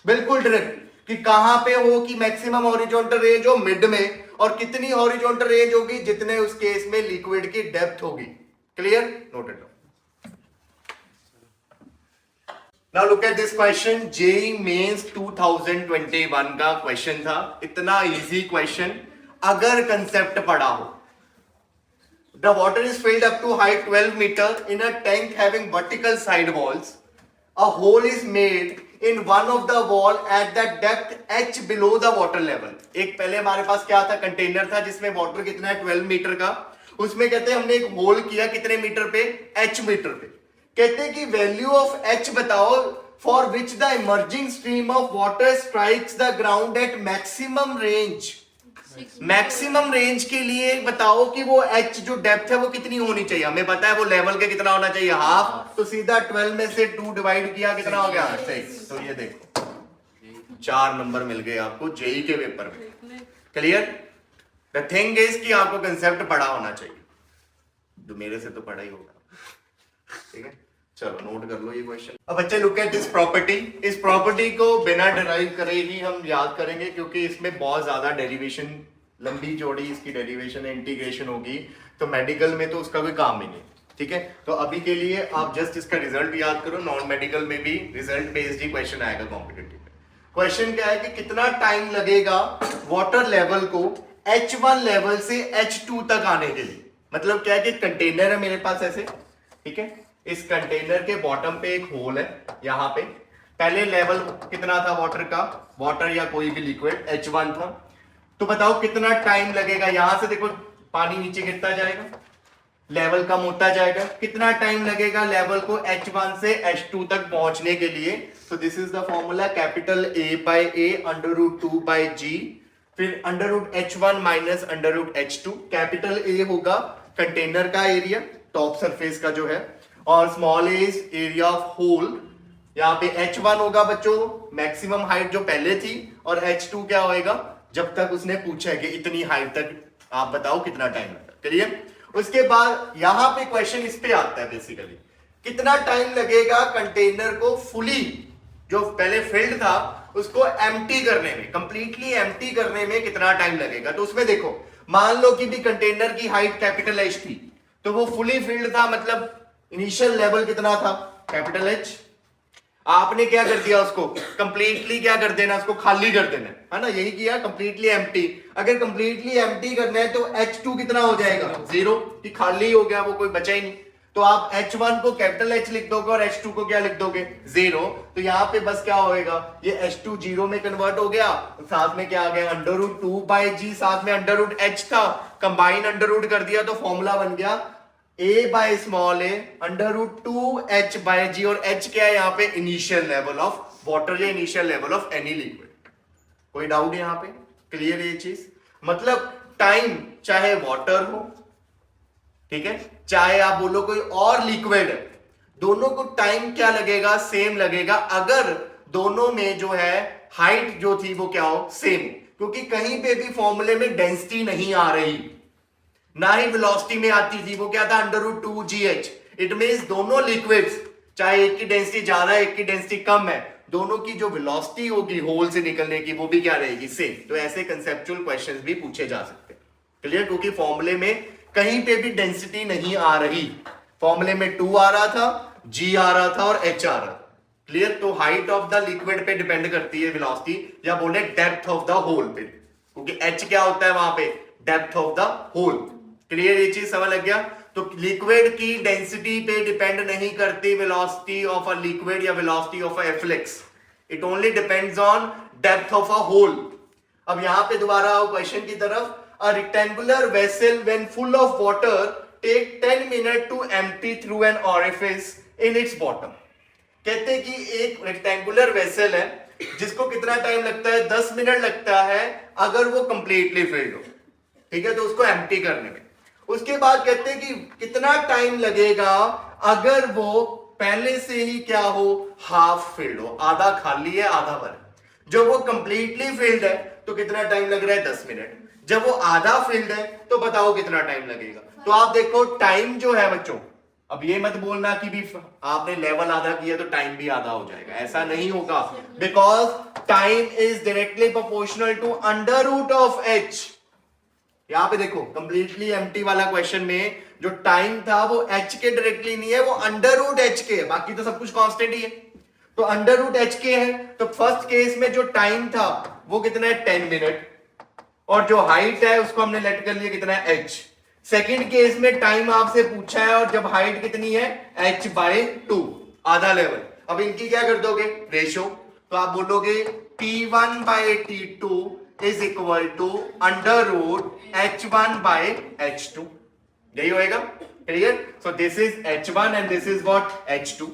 बिल्कुल डायरेक्ट, कि कहां पे हो कि मैक्सिमम हॉरिजॉन्टल रेंज हो? मिड में। और कितनी हॉरिजॉन्टल रेंज होगी? जितने उस केस में लिक्विड की डेप्थ होगी। Clear? Noted. Now look at this question, JEE Mains 2021 का क्वेश्चन था। इतना इजी क्वेश्चन अगर कंसेप्ट पढ़ा हो। The water is filled up to height 12 meter in a tank having vertical side walls. A hole is made in one of the wall at the depth h below the water level. एक पहले हमारे पास क्या था, कंटेनर था जिसमें वाटर कितना है 12 मीटर का। उसमें कहते हैं हमने एक होल किया कितने मीटर पे, h मीटर पे। कहते हैं कि वैल्यू ऑफ h बताओ for which the emerging stream of water strikes the ground eight maximum range. Maximum range के लिए बताओ कि वो h जो डेप्थ है वो कितनी होनी चाहिए। हमें पता है वो लेवल के कितना होना चाहिए, हाफ। तो सीधा 12 में से 2 डिवाइड किया, कितना हो गया 6। तो ये देखो 4 नंबर मिल गए आपको जेई के पेपर में। क्लियर? द थिंग इज कि आपको कंसेप्ट पढ़ा होना चाहिए, जो मेरे से तो पढ़ा ही होगा। ठीक है, चलो नोट कर लो ये क्वेश्चन। अब बच्चे लुक एट दिस प्रॉपर्टी। इस प्रॉपर्टी को बिना डिराइव करे ही हम याद करेंगे, क्योंकि इसमें बहुत ज्यादा डेरिवेशन, लंबी चौड़ी इसकी डेरिवेशन इंटीग्रेशन होगी, तो मेडिकल में तो उसका कोई काम ही नहीं। ठीक है, तो अभी के लिए आप जस्ट इसका रिजल्ट याद करो। नॉन मेडिकल में भी रिजल्ट बेस्ड ही क्वेश्चन आएगा कॉम्पिटिटिव में। क्वेश्चन क्या है कि कितना टाइम लगेगा वाटर लेवल को H1 लेवल से H2 तक आने के लिए। मतलब क्या है कि कंटेनर है मेरे पास ऐसे, ठीक है, इस कंटेनर के बॉटम पे एक होल है, यहां पे पहले लेवल कितना था वाटर का, वाटर या कोई भी लिक्विड H1 था। तो बताओ कितना टाइम लगेगा, यहां से देखो पानी नीचे गिरता जाएगा, लेवल कम होता जाएगा, कितना टाइम लगेगा लेवल को H1 से H2 तक पहुंचने के लिए। तो this is the formula, capital A by A under root 2 by G, फिर under root H1 minus under root H2। Capital A होगा कंटेनर का एरिया, टॉप सरफेस का जो है, और small a is area of hole. यहाँ पे H1 होगा बच्चों मैक्सिमम हाइट जो पहले थी, और H2 क्या होएगा जब तक उसने पूछा है कि इतनी हाइट तक आप बताओ कितना टाइम लगता है। क्लियर? उसके बाद यहां पे क्वेश्चन इस पे आता है बेसिकली, कितना टाइम लगेगा कंटेनर को फुली, जो पहले फिल्ड था उसको एम्प्टी करने में, कंप्लीटली एम्प्टी करने में कितना टाइम लगेगा। तो उसमें देखो, मान लो कि भी कंटेनर की हाइट कैपिटल H थी, तो वो फुली फिल्ड था, मतलब इनिशियल लेवल कितना था कैपिटल H। आपने क्या कर दिया, उसको कंप्लीटली क्या कर देना, उसको खाली कर देना है ना, यही किया, कंप्लीटली एम्प्टी। अगर कंप्लीटली एम्प्टी करना है तो H2 कितना हो जाएगा 0, कि खाली हो गया, वो कोई बचा ही नहीं। तो आप H1 को कैपिटल H लिख दोगे और H2 को क्या लिख दोगे 0। तो यहाँ पे बस क्या होएगा, ये H2 0 में कन्वर्ट हो गया, साथ में क्या आ गया अंडर रूट 2 बाई G, साथ में अंडर रूट H था, कंबाइन अंडर रूट कर दिया, तो फॉर्मूला बन गया A by small a under root 2H by G। और H क्या है यहाँ पे, इनिशियल लेवल ऑफ वाटर या initial level of any liquid. कोई डाउट यहाँ पे? क्लियर ये चीज? मतलब टाइम चाहे वाटर हो, ठीक है, चाहे आप बोलो कोई और लिक्विड है, दोनों को टाइम क्या लगेगा, सेम लगेगा, अगर दोनों में जो है हाइट जो थी वो क्या हो, सेम। क्योंकि कहीं पे भी फॉर्मूले में डेंसिटी नहीं आ रही, ना ही वेलोसिटी में आती थी, वो क्या था under root 2GH। It means दोनों लिक्विड्स, चाहे एक की डेंसिटी ज्यादा है एक की डेंसिटी कम है, दोनों की जो वेलोसिटी होगी होल से निकलने की वो भी क्या रहेगी, सेम। तो ऐसे कंसेप्चुअल क्वेश्चंस भी पूछे जा सकते हैं। क्लियर? क्योंकि फॉर्मूले में कहीं पे भी डेंसिटी नहीं आ रही, फॉर्मूले में 2 आ रहा था, G आ रहा था और H आ रहा था। क्लियर? तो हाइट ऑफ द लिक्विड पे डिपेंड करती है वेलोसिटी, या बोले डेप्थ ऑफ द होल पे, क्योंकि H क्या होता है वहां पे, depth of the hole. Clear? ये चीज समझ लग गया? तो लिक्विड की डेंसिटी पे डिपेंड नहीं करती वेलोसिटी ऑफ अ लिक्विड या velocity of a flux, it only depends on depth of a hole. अब यहां पे दोबारा आओ क्वेश्चन की तरफ। A rectangular vessel when full of water take 10 minute to empty through an orifice in its bottom. कहते हैं कि एक रेक्टेंगुलर वेसल है जिसको कितना टाइम लगता है, 10 मिनट लगता है अगर वो कंप्लीटली फिल्ड हो, ठीक है, तो उसको एम्प्टी करने में। उसके बाद कहते हैं कि कितना टाइम लगेगा अगर वो पहले से ही क्या हो, हाफ फिल्ड हो, आधा खाली है आधा भरा। जब वो कंप्लीटली फिल्ड है तो कितना टाइम लग रहा है 10 मिनट। जब वो आधा फिल्ड है तो बताओ कितना टाइम लगेगा। तो आप देखो टाइम जो है बच्चों, अब ये मत बोलना कि भी आपने लेवल आधा किया तो टाइम भी आधा हो जाएगा, ऐसा नहीं होगा, because time is directly proportional to under root of H। यहां पे देखो कंप्लीटली एम्प्टी वाला क्वेश्चन में जो टाइम था वो H के डायरेक्टली नहीं है, वो अंडर रूट H के है, बाकी तो सब कुछ कांस्टेंट ही है। तो अंडर रूट एच के है, तो फर्स्ट केस में जो टाइम था वो कितना है 10 मिनट, और जो हाइट है उसको हमने लेट कर लिया कितना है h। सेकंड केस में टाइम आपसे पूछा है और जब हाइट कितनी है h/2, आधा लेवल। अब इनकी क्या कर दोगे रेशो, तो आप बोलोगे T1/T2 is equal to under root h1/h2, यही होएगा। क्लियर? So this is h1 and this is what h2।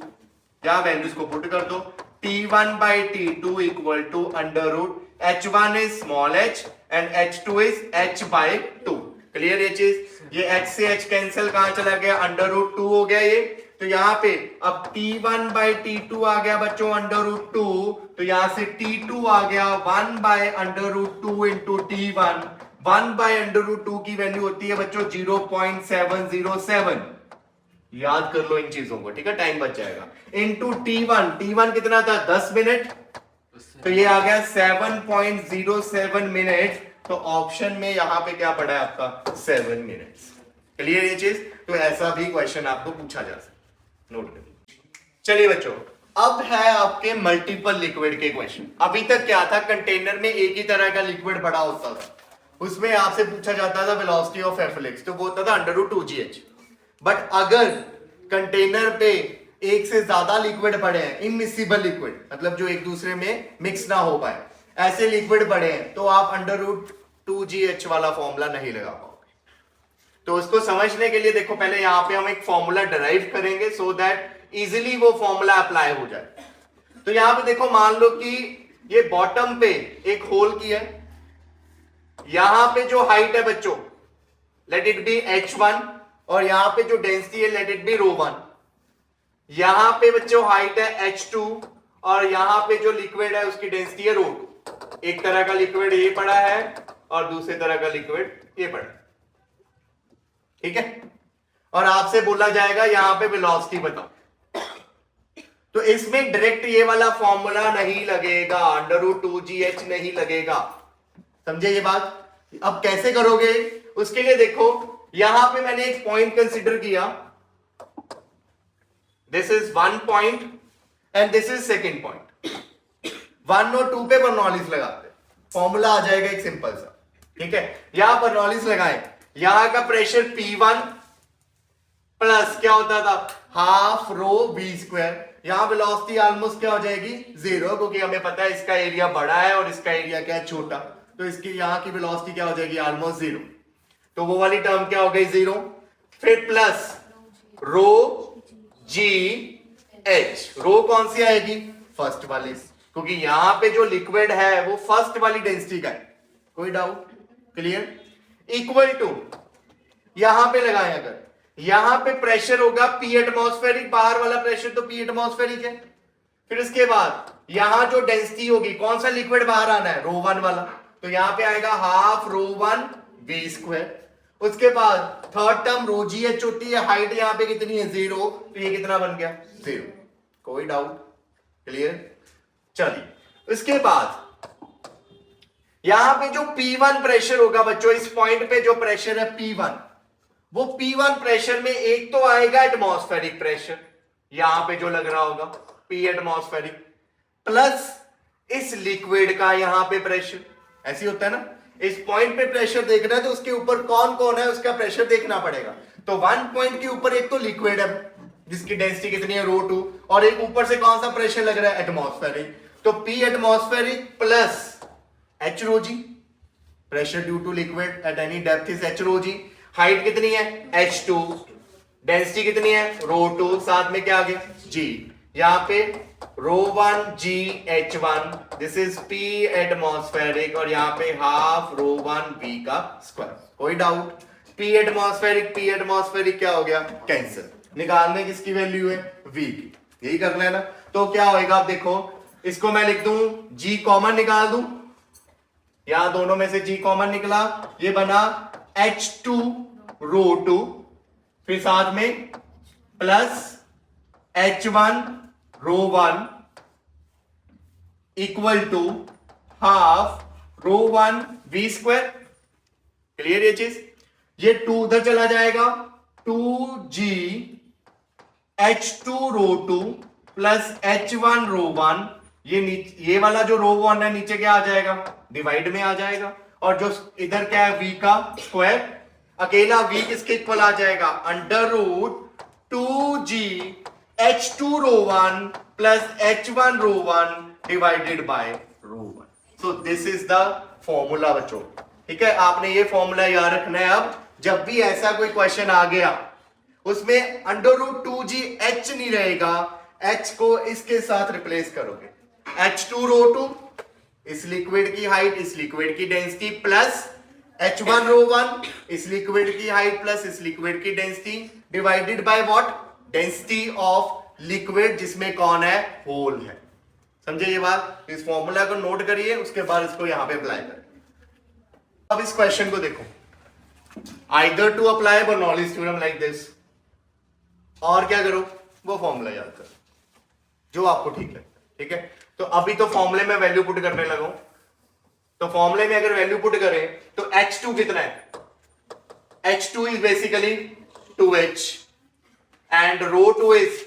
या वैल्यूज को पुट कर दो, T1/T2 equal to under root h1 is small h and h2 is h/2। Clear ये चीज? ये h से h कैंसिल कहां चला गया, अंडर रूट 2 हो गया ये। तो यहां पे अब T1/T2 आ गया बच्चों अंडर रूट 2, तो यहां से T2 आ गया 1/√2 इंटू T1। 1/√2 की वैल्यू होती है बच्चों 0.707। याद कर लो इन चीजों को, ठीक है, टाइम बच जाएगा। इंटू T1 कितना था 10 मिनट, तो ये आ गया 7.07 मिनट। तो ऑप्शन में यहां पे क्या पड़ा है आपका 7 मिनट्स। क्लियर ये चीज? तो ऐसा भी क्वेश्चन आपको पूछा जा सकता, नोट करिए। चलिए बच्चों, अब है आपके मल्टीपल लिक्विड के क्वेश्चन। अभी तक क्या था, कंटेनर में एक ही तरह का लिक्विड पड़ा होता था, उसमें आपसे पूछा जाता था वेलोसिटी ऑफ एफएलएक्स, तो वो होता था √2gh। बट अगर कंटेनर पे एक से ज्यादा लिक्विड पड़े हैं, इमिसिबल लिक्विड मतलब जो एक दूसरे में मिक्स ना हो पाए, ऐसे लिक्विड पड़े हैं, तो आप √2gh वाला फॉर्मूला नहीं लगा पाओगे। तो उसको समझने के लिए देखो, पहले यहां पे हम एक फॉर्मूला डिराइव करेंगे सो दैट इजीली वो फॉर्मूला अप्लाई हो जाए। तो यहां पे देखो, मान लो कि ये बॉटम पे एक होल की है, यहां पे जो हाइट है बच्चों लेट इट बी h1, और यहां पे जो डेंसिटी है लेट इट बी ρ1। यहां पे बच्चों हाइट है h2 और यहां पे जो लिक्विड है उसकी डेंसिटी है ρ2। एक तरह का लिक्विड ये पड़ा है और दूसरे तरह का लिक्विड ये पड़ा है, ठीक है। और आपसे बोला जाएगा यहां पे वेलोसिटी बताओ, तो इसमें डायरेक्ट ये वाला फॉर्मूला नहीं लगेगा, √2gh नहीं लगेगा। समझे ये बात? अब कैसे करोगे उसके लिए देखो, यहां पे मैंने एक पॉइंट कंसीडर किया, this is 1 point and this is second point. 1 और 2 पे बर्नौलीज लगाते, फॉर्मूला आ जाएगा एक सिंपल सा, ठीक है। यहां बर्नौलीज लगाए, यहां का प्रेशर P1 प्लस क्या होता था हाफ ρv²। यहां वेलोसिटी ऑलमोस्ट क्या हो जाएगी 0, क्योंकि हमें पता है इसका एरिया बड़ा है और इसका एरिया क्या है छोटा, तो इसकी यहां की वेलोसिटी क्या हो जाएगी ऑलमोस्ट 0। तो वो वाली टर्म क्या हो गई 0। फिर प्लस ρgh, रो कौन सी आएगी फर्स्ट वाली, क्योंकि यहां पे जो लिक्विड है वो फर्स्ट वाली डेंसिटी का है, कोई डाउट? क्लियर? इक्वल टू यहां पे लगाएं, अगर यहां पे प्रेशर होगा P एटमॉस्फेरिक, बाहर वाला प्रेशर तो P एटमॉस्फेरिक है। फिर इसके बाद यहां जो डेंसिटी होगी, कौन सा लिक्विड बाहर आना है ρ1 वाला, तो यहां पे आएगा हाफ ρ1v²। उसके बाद थर्ड टर्म ρgh होती है, हाइट यहां पे कितनी है 0, तो ये कितना बन गया 0। कोई डाउट? क्लियर? चलिए उसके बाद यहां पे जो P1 प्रेशर होगा बच्चों, इस पॉइंट पे जो प्रेशर है P1, वो P1 प्रेशर में एक तो आएगा एटमॉस्फेरिक प्रेशर, यहां पे जो लग रहा होगा P एटमॉस्फेरिक, प्लस इस लिक्विड का यहां पे प्रेशर। ऐसी होता है ना, इस पॉइंट पे प्रेशर देखना है तो उसके ऊपर कौन कौन है उसका प्रेशर देखना पड़ेगा। तो 1 पॉइंट के ऊपर एक तो लिक्विड है जिसकी डेंसिटी कितनी है ρ2, और एक ऊपर से कौन सा प्रेशर लग रहा है एटमॉस्फेरिक, तो P atmospheric plus h ρg, pressure due to liquid at any depth is h ρg। Height कितनी है h2, डेंसिटी कितनी है ρ2, साथ में क्या आ गया g, यहां पे ρ1gh1, this is P atmospheric, और यहां पे हाफ ρ1v का स्क्वायर। कोई डाउट? P एटमॉस्फेरिक क्या हो गया कैंसिल, निकालने किसकी वैल्यू है v की, यही करना है ना। तो क्या होएगा आप देखो, इसको मैं लिख दूं g कॉमन निकाल दूं, यहां दोनों में से g कॉमन निकला, ये बना h2 ρ2, फिर साथ में plus h1 ρ1 equal to half ρ1v²। Clear ये चीज? ये 2 उधर चला जाएगा, 2g h2 ρ2 plus H1 rho 1, ये वाला जो रो 1 है नीचे क्या आ जाएगा, डिवाइड में आ जाएगा, और जो इधर क्या है v का स्क्वायर, अकेला v किसके इक्वल आ जाएगा, under root 2g H2 rho 1 plus H1 rho 1 divided by rho 1. So this is the formula बच्चों. ठीक है, आपने ये फॉर्मूला याद रखना है. अब जब भी ऐसा कोई क्वेश्चन आ गया उसमें अंडर रूट 2g h नहीं रहेगा, h को इसके साथ रिप्लेस करोगे. H2 रो 2 इस लिक्विड की हाइट, इस लिक्विड की डेंसिटी, प्लस H1 रो 1 इस लिक्विड की हाइट प्लस इस लिक्विड की density, divided by what, density of liquid जिसमें कौन है, होल है. समझे ये बात. इस फॉर्मूला को नोट करिए, उसके बाद इसको यहां पे अप्लाई करें. अब इस क्वेश्चन को देखो, either to apply Bernoulli's theorem like this, और क्या करो, वो फॉर्मूला याद करो जो आपको ठीक लगता है. ठीक है, तो अभी तो फॉर्मूले में वैल्यू पुट करने लगो. तो फॉर्मूले में अगर वैल्यू पुट करें तो H2 कितना है, H2 is basically 2H and rho 2 is,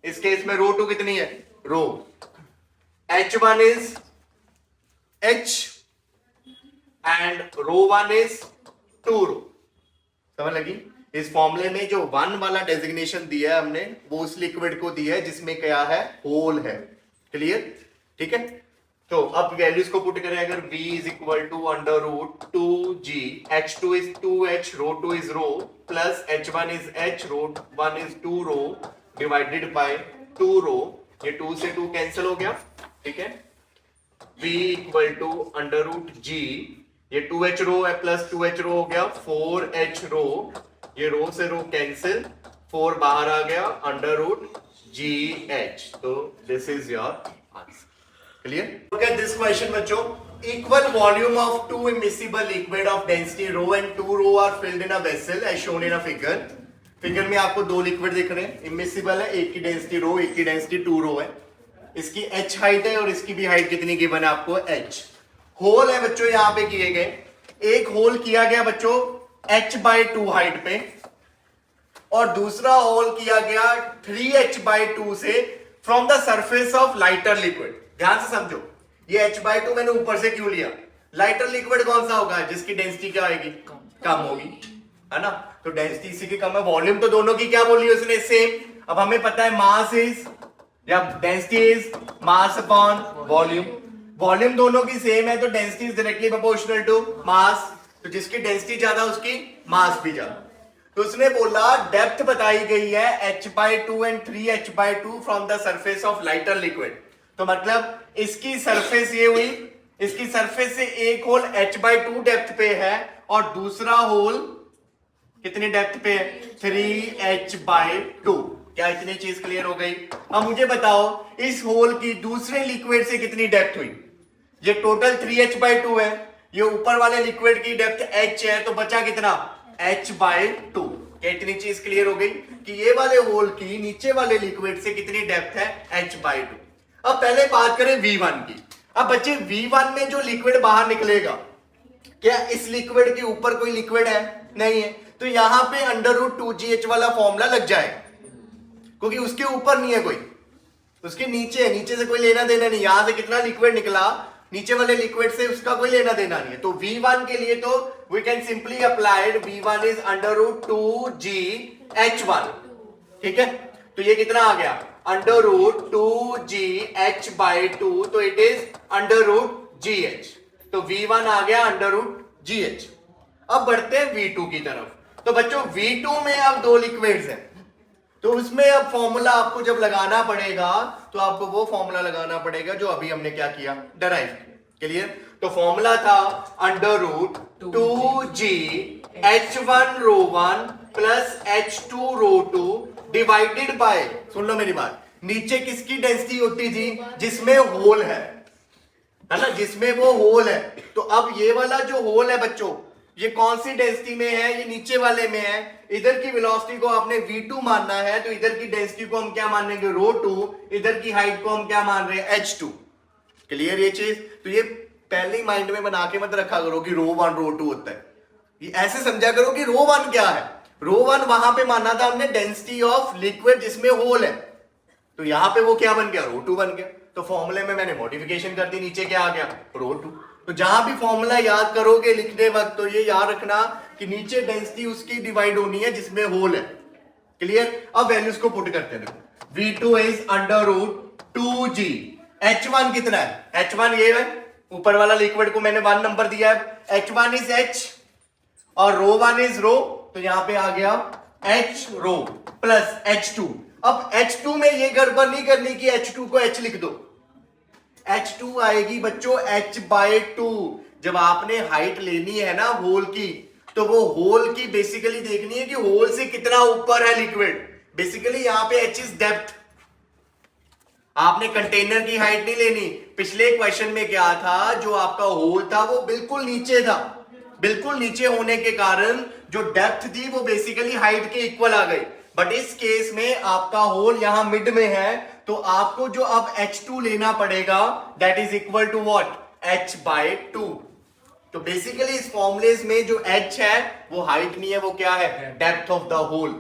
इस केस में रो 2 कितनी है, rho. H1 is H and rho 1 is 2 rho. समझ लगी. इस फॉर्मूले में जो 1 वाला डेजिग्नेशन दिया है हमने, वो उस लिक्विड को दिया है जिसमें क्या है, होल है. क्लियर. ठीक है, तो अब वैल्यूज को पुट करें. अगर v is equal to under root 2g, H2 is 2H, rho 2 is rho, plus H1 is H, rho 1 is 2 rho, divided by 2 rho. ये 2 से 2 कैंसिल हो गया. ठीक है, v equal to under root g, ये 2H रो है प्लस 2H रो हो गया 4H रो, ये रो से रो कैंसिल, 4 बाहर आ गया, अंडर रूट GH. तो this is your answer. Clear. Look at this question बच्चों. Equal volume of two immiscible liquid of density rho and 2 rho are filled in a vessel as shown in a figure. Figure में आपको दो लिक्विड दिख रहे हैं, इमिसिबल है, एक की डेंसिटी रो, एक की डेंसिटी 2 रो है. इसकी h हाइट है और इसकी भी हाइट कितनी गिवन है आपको, h. होल है बच्चों यहां पे किए गए. एक होल किया गया बच्चों h/2 हाइट पे, और दूसरा होल किया गया 3h/2 से from the surface of lighter liquid. ध्यान से समझो, ये h/2 मैंने ऊपर से क्यों लिया. लाइटर लिक्विड कौन सा होगा, जिसकी डेंसिटी क्या आएगी, कम होगी, है ना. तो डेंसिटी इसी की कम है. वॉल्यूम तो दोनों की क्या बोली उसने, सेम. अब हमें पता है मास इज या density is mass upon volume. Volume दोनों की सेम है तो density is directly proportional to mass. तो जिसकी डेंसिटी ज्यादा उसकी मास भी ज्यादा. तो उसने बोला डेप्थ बताई गई है h/2 and 3h/2 from the surface of lighter liquid. तो मतलब इसकी सरफेस ये हुई, इसकी सरफेस से एक होल h/2 डेप्थ पे है और दूसरा होल कितनी डेप्थ पे है, 3h/2. क्या इतनी चीज क्लियर हो गई. अब मुझे बताओ इस होल की दूसरे लिक्विड से कितनी डेप्थ हुई. ये टोटल 3h/2 है, ये ऊपर वाले लिक्विड की डेप्थ h है, तो बचा कितना, h/2. क्या इतनी चीज क्लियर हो गई कि ये वाले होल की नीचे वाले लिक्विड से कितनी डेप्थ है, h/2. अब पहले बात करें V1 की. अब बच्चे V1 में जो लिक्विड बाहर निकलेगा, क्या इस लिक्विड के ऊपर कोई लिक्विड है, नहीं है. तो यहां पे अंडर रूट 2GH वाला फॉर्मूला लग जाएगा, क्योंकि उसके ऊपर नहीं है कोई, उसके नीचे है. नीचे से कोई लेना देना नहीं. यहां से कितना लिक्विड निकला, नीचे वाले लिक्विड से उसका कोई लेना देना नहीं है. तो V1 के लिए तो we can simply applied V1 is under root 2GH1. ठीक है, तो ये कितना आ गया, अंडर रूट 2GH/2, तो it is under root GH. तो V1 आ गया अंडर रूट GH. अब बढ़ते हैं V2 की तरफ. तो बच्चों V2 में अब दो लिक्विड्स हैं, तो उसमें अब फॉर्मूला आपको जब लगाना पड़ेगा तो आपको वो फॉर्मूला लगाना पड़ेगा जो अभी हमने क्या किया, डराइव किया. क्लियर. तो फॉर्मूला था under root 2GH1 rho 1 plus H2 rho 2 divided by, सुन लो मेरी बात, नीचे किसकी डेंसिटी होती थी, जिसमें होल है ना, जिसमें वो होल है. तो अब ये वाला जो होल है बच्चों, ये कौन सी डेंसिटी में है, ये नीचे वाले में है. इधर की वेलोसिटी को आपने V2 मानना है, तो इधर की डेंसिटी को हम क्या मानेंगे, रो 2. इधर की हाइट को हम क्या मान रहे हैं, H2. क्लियर ये चीज. तो ये पहले ही माइंड में बना के मत रखा करो कि रो 1 रो 2 होता है. ये ऐसे समझा करो कि रो 1 क्या है. रो 1 वहां पे माना था हमने डेंसिटी ऑफ लिक्विड जिसमें होल है. तो यहां पे वो क्या बन गया, ρ2 बन गया। तो फॉर्मूले में मैंने मॉडिफिकेशन कर दी, नीचे क्या आ गया, ρ2। तो जहां भी फॉर्मूला याद करोगे लिखने वक्त तो ये याद रखना कि नीचे डेंसिटी उसकी डिवाइड होनी है जिसमें होल है। क्लियर। अब वैल्यूज को पुट करते हैं। V2 is under root 2G। H1 कितना है, H1 ये है, ऊपर वाला लिक्विड को मैंने 1 नंबर दिया है। H1 इज H और ρ1 इज रो, तो यहां पे आ गया H रो प्लस H2। अब H2 में ये गड़बड़ नहीं करनी कि H2 को H लिख दो। H2 आएगी बच्चों H/2। जब आपने हाइट लेनी है ना होल की, तो वो होल की बेसिकली देखनी है कि होल से कितना ऊपर है लिक्विड। बेसिकली यहां पे H इज डेप्थ। आपने कंटेनर की हाइट नहीं लेनी। पिछले क्वेश्चन में क्या था, जो आपका होल था वो बिल्कुल नीचे था। बिल्कुल नीचे होने के कारण जो डेप्थ थी वो बेसिकली हाइट के इक्वल आ गई। बट इस केस में आपका होल यहां मिड में है, तो आपको जो अब H2 लेना पड़ेगा that is equal to what, H/2। तो बेसिकली इस फॉर्मूलेस में जो H है वो हाइट नहीं है, वो क्या है, depth of the hole.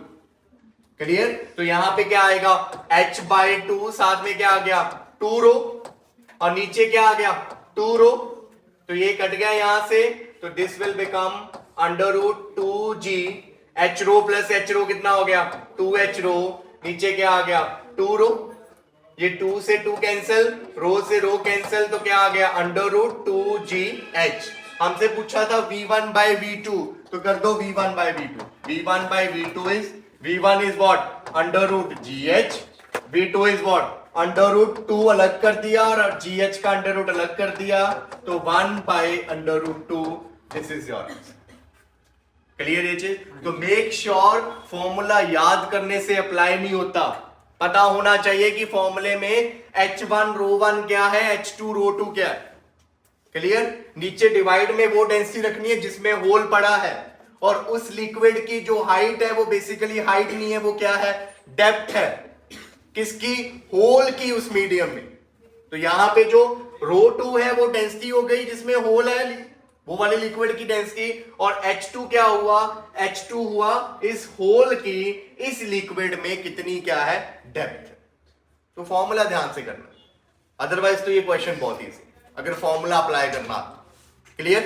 Clear. तो यहां पे क्या आएगा, H/2, साथ में क्या आ गया 2 रो, और नीचे क्या आ गया 2 रो। तो ये कट गया यहां से, तो this will become under root 2G। H rho plus H rho कितना हो गया 2H रो, नीचे क्या आ गया 2 रो। ये 2 से 2 कैंसिल, रो से रो कैंसिल, तो क्या आ गया अंडर रूट 2GH। हमसे पूछा था V1/V2, तो कर दो V1/V2। V1/V2 is, V1 is what under root GH, V2 is what under root 2 अलग कर दिया और GH का अंडर रूट अलग कर दिया, तो 1/√2। This is your answer. Clear ये चीज। तो मेक श्योर फॉर्मूला याद करने से अप्लाई नहीं होता, पता होना चाहिए कि फॉर्मूले में H1 ρ1 क्या है, H2 ρ2 क्या है। क्लियर। नीचे डिवाइड में वो डेंसिटी रखनी है जिसमें होल पड़ा है, और उस लिक्विड की जो हाइट है वो बेसिकली हाइट नहीं है, वो क्या है, डेप्थ है। किसकी, होल की, उस मीडियम में। तो यहां पे जो ρ2 है वो डेंसिटी हो गई जिसमें होल है, वो वाले लिक्विड की डेंसिटी, और H2 क्या हुआ, H2 हुआ इस होल की इस लिक्विड में कितनी क्या है, डेप्थ। तो फॉर्मूला ध्यान से करना, अदरवाइज तो ये क्वेश्चन बहुत इजी अगर फॉर्मूला अप्लाई करना। क्लियर।